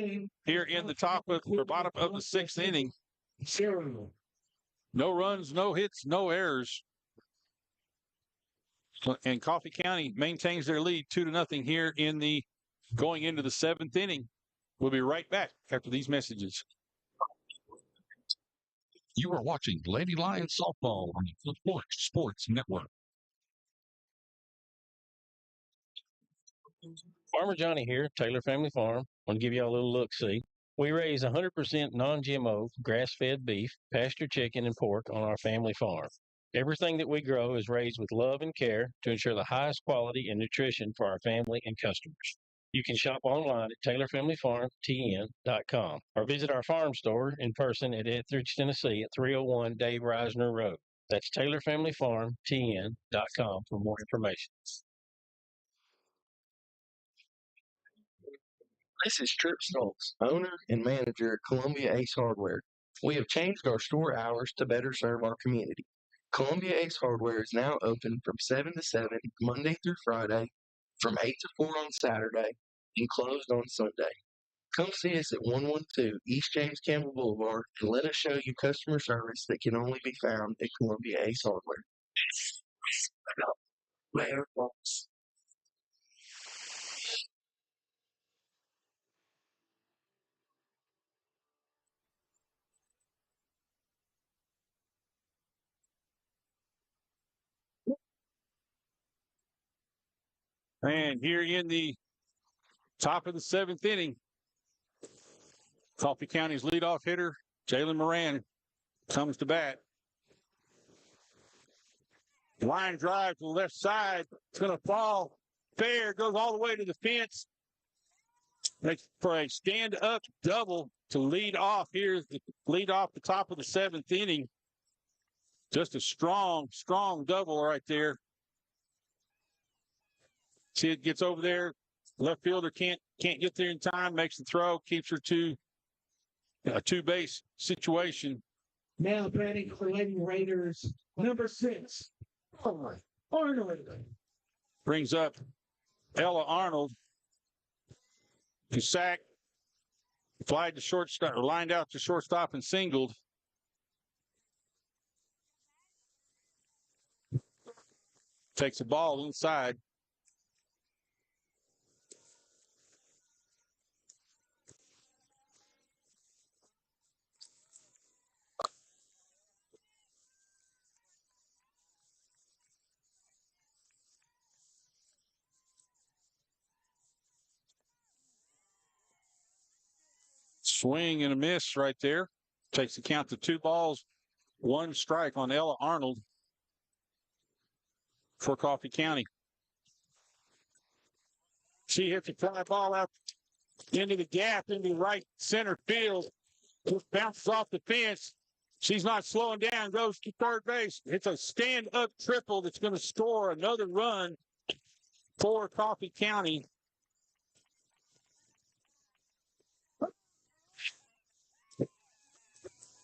here in the bottom of the 6th inning. No runs, no hits, no errors. And Coffee County maintains their lead 2-0 here going into the 7th inning. We'll be right back after these messages. You are watching Lady Lions Softball on the Sports Network. Farmer Johnny here, Taylor Family Farm. Want to give you all a little look-see. We raise 100% non-GMO, grass-fed beef, pasture chicken, and pork on our family farm. Everything that we grow is raised with love and care to ensure the highest quality and nutrition for our family and customers. You can shop online at TaylorFamilyFarmTN.com or visit our farm store in person at Etheridge, Tennessee at 301 Dave Reisner Road. That's TaylorFamilyFarmTN.com for more information. This is Trip Stoltz, owner and manager at Columbia Ace Hardware. We have changed our store hours to better serve our community. Columbia Ace Hardware is now open from 7 to 7 Monday through Friday, from 8 to 4 on Saturday, and closed on Sunday. Come see us at 112 East James Campbell Boulevard and let us show you customer service that can only be found at Columbia Ace Hardware. And here in the top of the 7th inning, Coffee County's leadoff hitter, Jalen Moran, comes to bat. Line drive to the left side. It's going to fall fair. Goes all the way to the fence. Makes for a stand-up double to lead off here. Lead off the top of the 7th inning. Just a strong, strong double right there. See, it gets over there. Left fielder can't get there in time. Makes the throw. Keeps her to a 2-base situation. Now batting for Lady Raiders, number 6, Arnold. Brings up Ella Arnold. To sack. Flied to shortstop, or lined out to shortstop and singled. Takes the ball inside. Swing and a miss right there. Takes the count to 2 balls, 1 strike on Ella Arnold for Coffee County. She hits a fly ball out into the gap, into right center field. Just bounces off the fence. She's not slowing down, goes to third base. It's a stand-up triple that's going to score another run for Coffee County.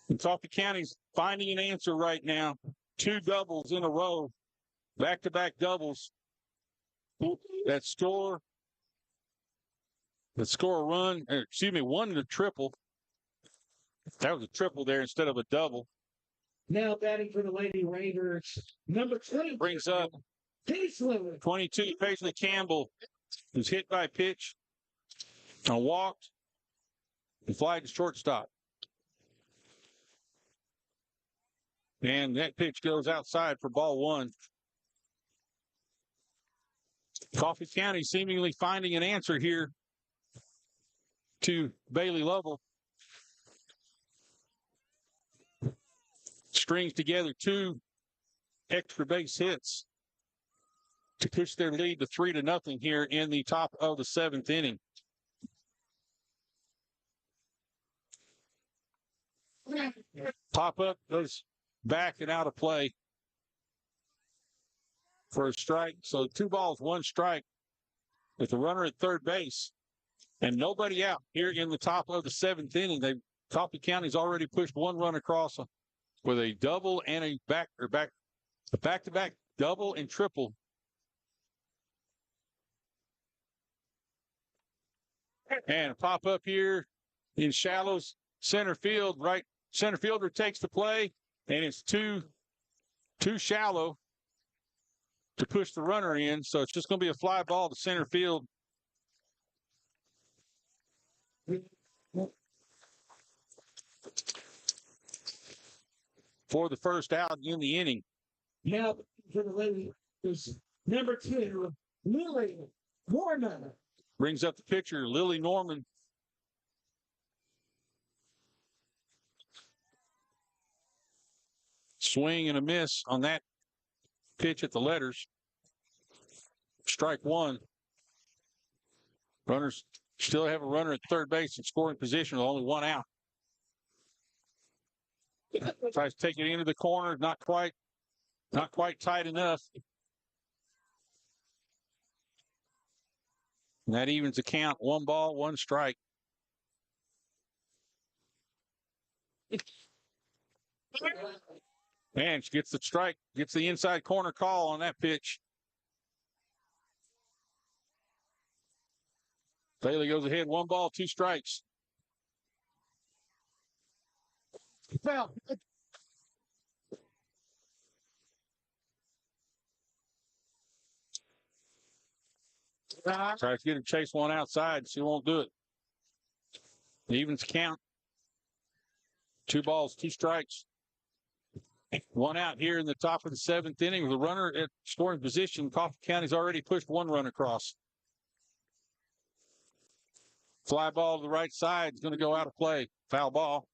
And Coffee County's finding an answer right now. 2 doubles in a row. Back-to-back doubles. That score a run, one to triple. That was a triple there instead of a double. Now batting for the Lady Raiders, number 20. Brings up 22, Paisley Campbell, who's hit by a pitch, walked, and fly to shortstop. And that pitch goes outside for ball 1. Coffee County seemingly finding an answer here to Bailey Lovell. strings together 2 extra base hits to push their lead to 3-0 here in the top of the 7th inning. Pop up goes back and out of play for a strike. So 2 balls, 1 strike with the runner at third base and nobody out here in the top of the 7th inning. Coffee County's already pushed 1 run across with a double and a back-to-back double and triple. And a pop up here in shallows center field. Right center fielder takes the play, and it's too shallow to push the runner in. So it's just going to be a fly ball to center field. For the first out in the inning. Now for the lady is number 2, Lily Norman. Brings up the pitcher, Lily Norman. Swing and a miss on that pitch at the letters. Strike 1. Runners still have a runner at third base in scoring position with only 1 out. Tries to take it into the corner, not quite tight enough. And that evens the count. 1 ball, 1 strike. And she gets the strike, gets the inside corner call on that pitch. Bailey goes ahead, 1 ball, 2 strikes. Well, tries to get him chase 1 outside. She won't do it. Evens count. 2 balls, 2 strikes. 1 out here in the top of the 7th inning with a runner at scoring position. Coffee County's already pushed 1 run across. Fly ball to the right side is going to go out of play. Foul ball.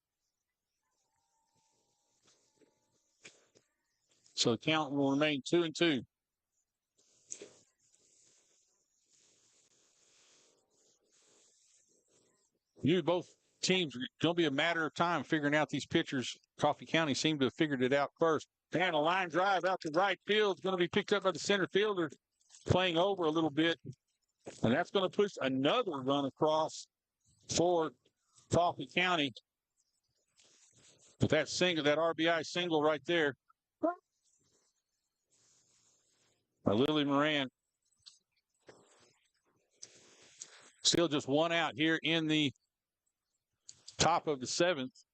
So the count will remain 2-2. Both teams are going to be a matter of time figuring out these pitchers. Coffee County seemed to have figured it out first. And a line drive out to right field is going to be picked up by the center fielder, playing over a little bit. And that's going to push another run across for Coffee County. But that RBI single right there by Lily Moran. Still just 1 out here in the top of the 7th.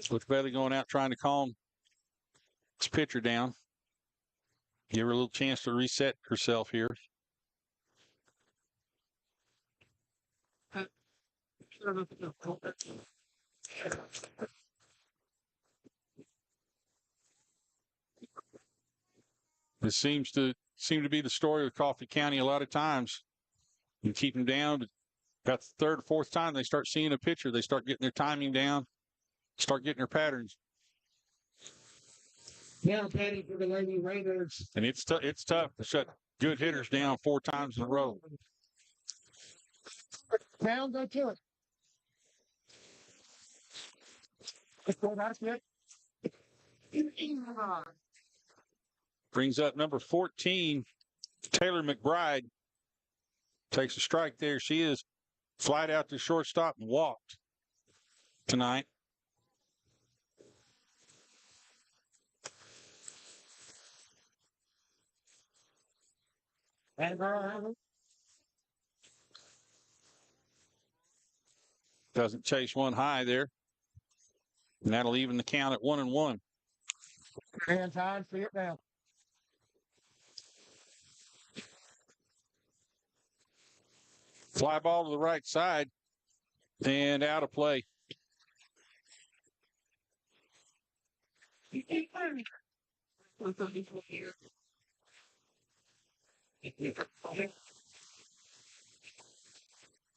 With Bailey going out trying to calm his pitcher down. Give her a little chance to reset herself here. This seems to be the story of Coffee County a lot of times. You keep them down. About the 3rd or 4th time they start seeing a pitcher, they start getting their timing down, start getting their patterns. Now batting for the Lady Raiders. And it's tough to shut good hitters down 4 times in a row. Now go to it. That's it. Brings up number 14, Taylor McBride. Takes a strike there. She is flied out to shortstop and walked tonight. Doesn't chase 1 high there. And that'll even the count at 1-1. And time, see it now. Fly ball to the right side and out of play.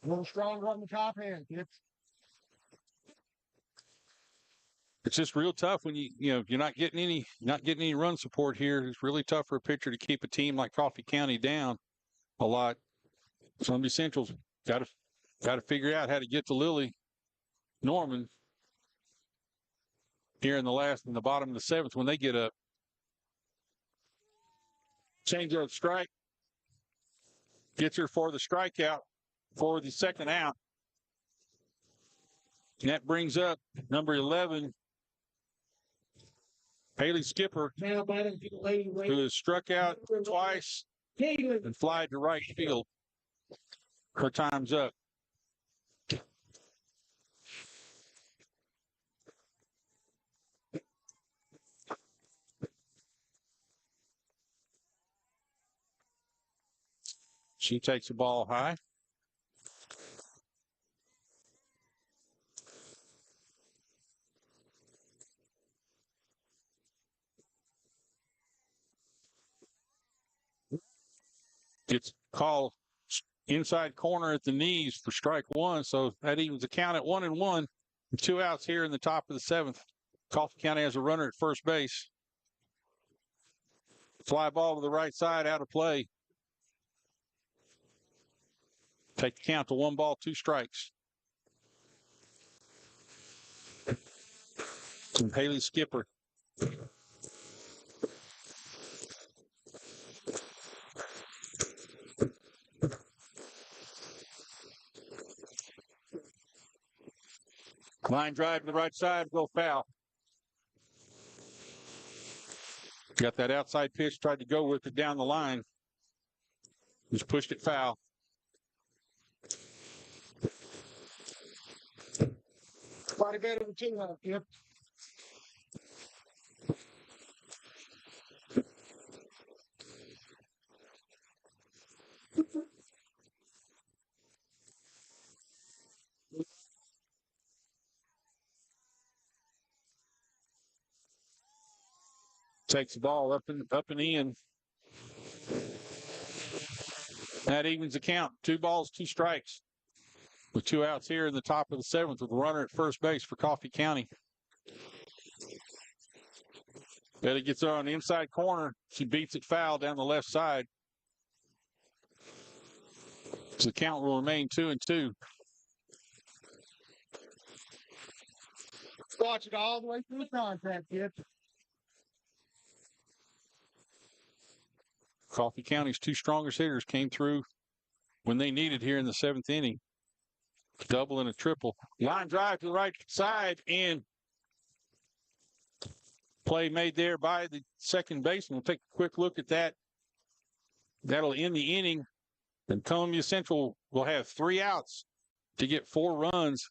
A little stronger on the top end, kids. It's just real tough when you're not getting any run support here. It's really tough for a pitcher to keep a team like Coffee County down a lot. Columbia Central's got to figure out how to get to Lily Norman here in the bottom of the seventh when they get up. Change up strike. Gets her for the strikeout for the second out. And that brings up number 11, Haley Skipper, who has struck out twice and flied to right field. Her time's up. She takes the ball high. Gets called inside corner at the knees for strike one, so that evens the count at 1-1. 2 outs here in the top of the seventh. Coffee County has a runner at first base. Fly ball to the right side, out of play. Take the count to 1 ball, 2 strikes. And Haley Skipper. Line drive to the right side, go foul. Got that outside pitch, tried to go with it down the line. Just pushed it foul. Quite a bit of a two-out, yep. Takes the ball up and in. That evens the count. 2 balls, 2 strikes. With 2 outs here in the top of the seventh with a runner at first base for Coffee County. Betty gets her on the inside corner. She beats it foul down the left side. So the count will remain 2-2. Watch it all the way through the contact, kids. Coffee County's 2 strongest hitters came through when they needed here in the 7th inning. Double and a triple. Line drive to the right side, and play made there by the second baseman. We'll take a quick look at that. That'll end the inning. And Columbia Central will have 3 outs to get 4 runs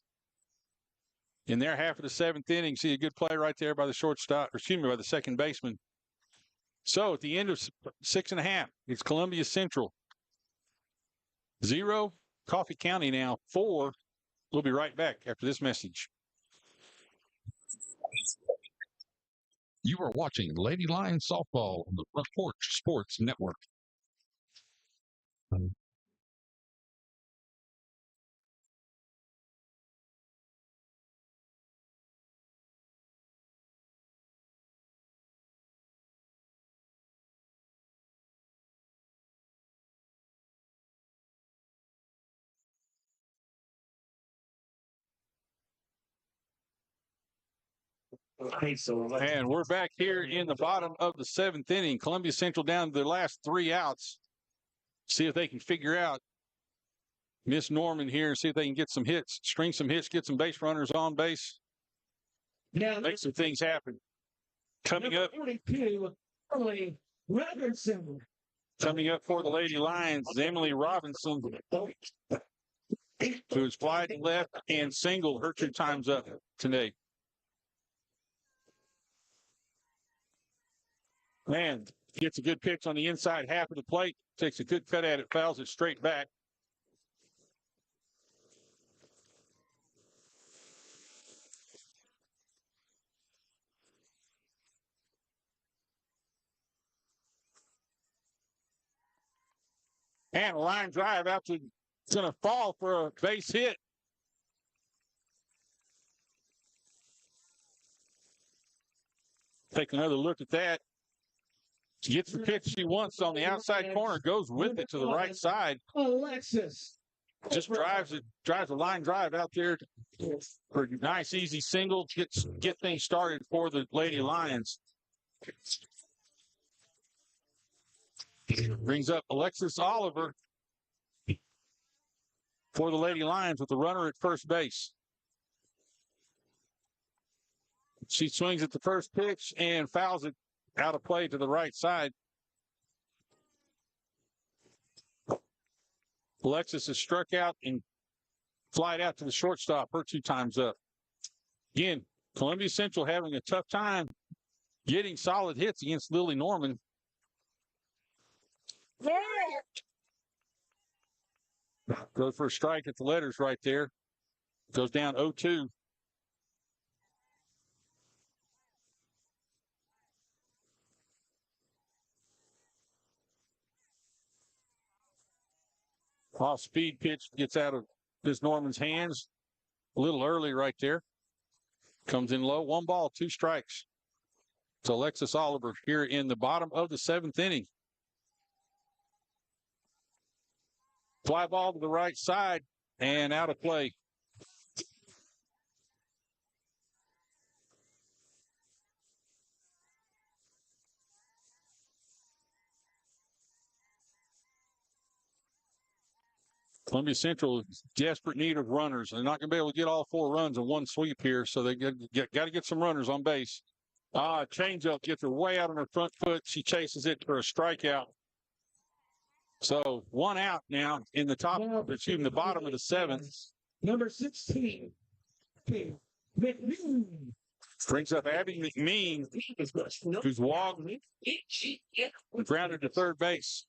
in their half of the 7th inning. See a good play right there by the shortstop, by the second baseman. So at the end of 6.5, it's Columbia Central 0, Coffee County now 4. We'll be right back after this message. You are watching Lady Lions Softball on the Front Porch Sports Network. And we're back here in the bottom of the 7th inning. Columbia Central down to their last 3 outs. See if they can figure out Miss Norman here and see if they can get some hits, string some hits, get some base runners on base. Now, make some things happen. Coming up, 42, Emily Robinson. Coming up for the Lady Lions, Emily Robinson, who's fly to left and single. Her 2 times up today. Man, gets a good pitch on the inside half of the plate. Takes a good cut at it, fouls it straight back. And a line drive out to It's going to fall for a base hit. Take another look at that. She gets the pitch she wants on the outside corner, goes with it to the right side. Alexis. Just drives a line drive out there for a nice, easy single. Get things started for the Lady Lions. Brings up Alexis Oliver for the Lady Lions with the runner at first base. She swings at the first pitch and fouls it out of play to the right side. Alexis is struck out and flied out to the shortstop. Her 2 times up. Again, Columbia Central having a tough time getting solid hits against Lily Norman. Goes for a strike at the letters right there. Goes down 0-2. Off-speed pitch gets out of Miss Norman's hands a little early right there. Comes in low. 1 ball, 2 strikes. So Alexis Oliver here in the bottom of the 7th inning. Fly ball to the right side and out of play. Columbia Central is desperate need of runners. They're not going to be able to get all 4 runs in one sweep here, so they got to get some runners on base. Changeup gets her way out on her front foot. She chases it for a strikeout. So 1 out now in the the bottom of the 7th. Number 16. McMean. Brings up Abby McMean, who's walked, grounded to third base.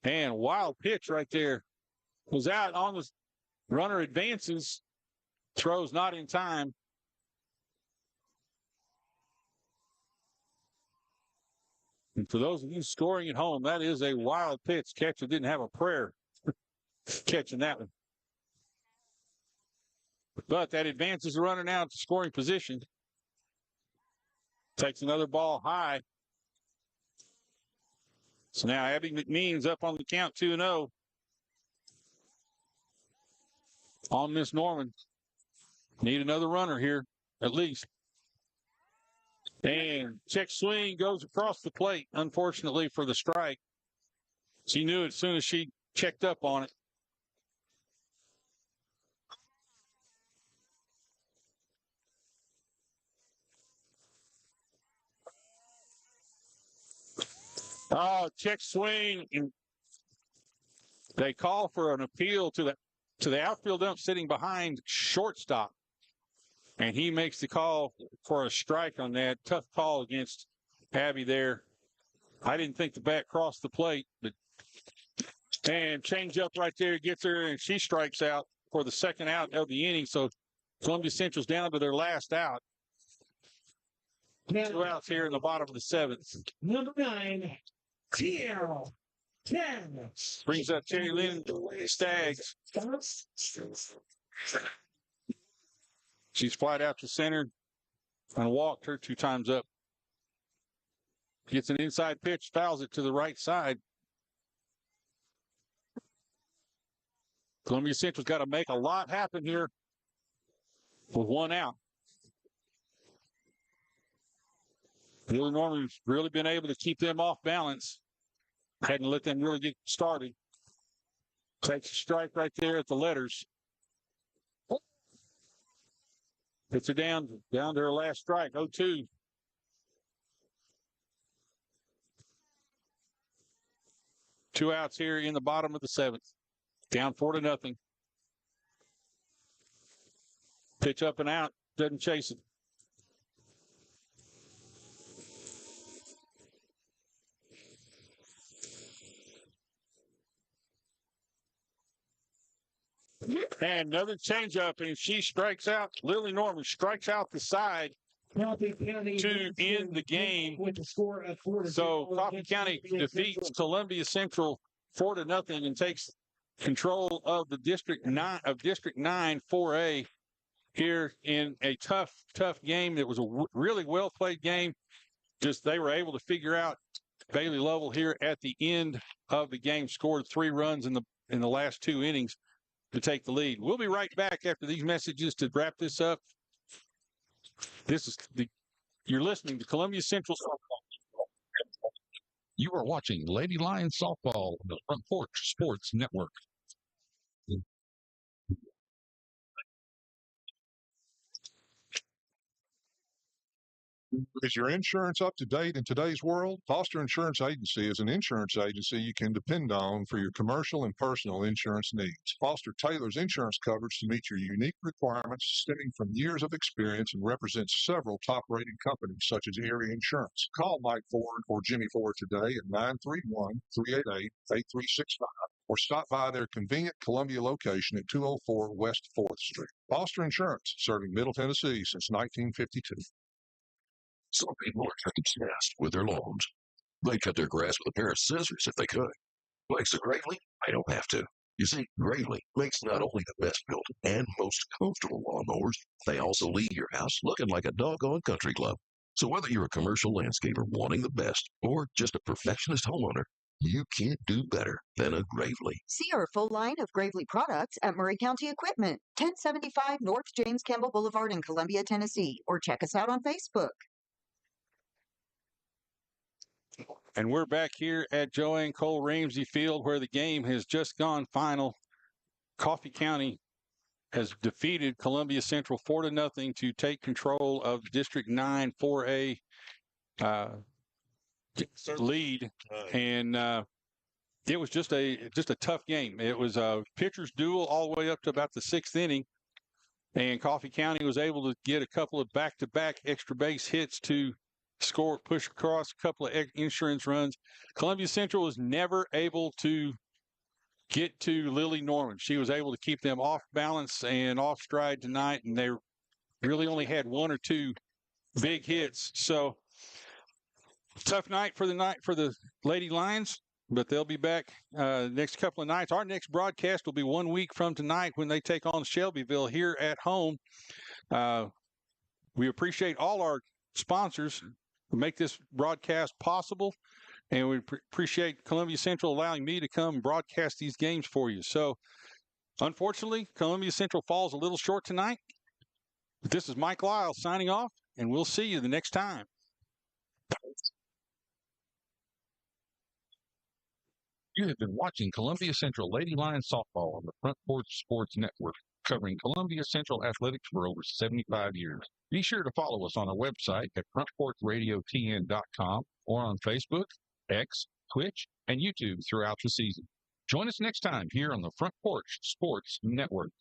And wild pitch right there. Was out on the runner, advances, throws not in time. And for those of you scoring at home, that is a wild pitch. Catcher didn't have a prayer catching that one. But that advances the runner now to scoring position. Takes another ball high. So now Abby McMean's up on the count 2-0 on Miss Norman. Need another runner here, at least. And check swing goes across the plate, unfortunately for the strike. She knew it as soon as she checked up on it. Check swing. They call for an appeal to the outfield ump sitting behind shortstop. And he makes the call for a strike on that. Tough call against Abby there. I didn't think the bat crossed the plate, and change up right there gets her, and she strikes out for the 2nd out of the inning. So Columbia Central's down to their last out. 2 outs here in the bottom of the 7th. Number 9, TL. 10. Brings up Cherry Lynn Staggs. She's flied out to center and walked her 2 times up. Gets an inside pitch, fouls it to the right side. Columbia Central's got to make a lot happen here with 1 out. Lily Norman's really been able to keep them off balance. Hadn't let them really get started. Takes a strike right there at the letters. Puts her down to her last strike, 0-2. Two outs here in the bottom of the 7th. Down 4-0. Pitch up and out. Doesn't chase it. And another changeup, and she strikes out. Lily Norman strikes out the side to end the game. With the score of 4-0. So Coffee County defeats Columbia Central 4-0 and takes control of the District 9 4A here in a tough game. It was a really well played game. Just they were able to figure out Bailey Lovell here at the end of the game, scored 3 runs in the last 2 innings to take the lead. We'll be right back after these messages to wrap this up. You're listening to Columbia Central Softball. You are watching Lady Lions Softball on the Front Porch Sports Network. Is your insurance up to date in today's world? Foster Insurance Agency is an insurance agency you can depend on for your commercial and personal insurance needs. Foster tailors insurance coverage to meet your unique requirements stemming from years of experience and represents several top-rated companies such as Erie Insurance. Call Mike Ford or Jimmy Ford today at 931-388-8365 or stop by their convenient Columbia location at 204 West 4th Street. Foster Insurance, serving Middle Tennessee since 1952. Some people are cutting grass with their lawns. They cut their grass with a pair of scissors if they could. Thanks to Gravely, I don't have to. You see, Gravely makes not only the best built and most comfortable lawnmowers, they also leave your house looking like a doggone country club. So whether you're a commercial landscaper wanting the best or just a perfectionist homeowner, you can't do better than a Gravely. See our full line of Gravely products at Murray County Equipment, 1075 North James Campbell Boulevard in Columbia, Tennessee, or check us out on Facebook. And we're back here at Joanne Cole Ramsey Field where the game has just gone final. Coffee County has defeated Columbia Central 4-0 to take control of District 9 4A lead. And it was just a tough game. It was a pitcher's duel all the way up to about the 6th inning. And Coffee County was able to get a couple of back-to-back extra base hits to score, push across a couple of insurance runs. Columbia Central was never able to get to Lily Norman. She was able to keep them off balance and off stride tonight, and they really only had 1 or 2 big hits. So tough night for the Lady Lions, but they'll be back next couple of nights. Our next broadcast will be 1 week from tonight when they take on Shelbyville here at home. We appreciate all our sponsors who make this broadcast possible, and we appreciate Columbia Central allowing me to come broadcast these games for you. So, unfortunately, Columbia Central falls a little short tonight. But this is Mike Lyle signing off, and we'll see you the next time. You have been watching Columbia Central Lady Lions Softball on the Front Porch Sports Network, covering Columbia Central athletics for over 75 years. Be sure to follow us on our website at frontporchradiotn.com or on Facebook, X, Twitch, and YouTube throughout the season. Join us next time here on the Front Porch Sports Network.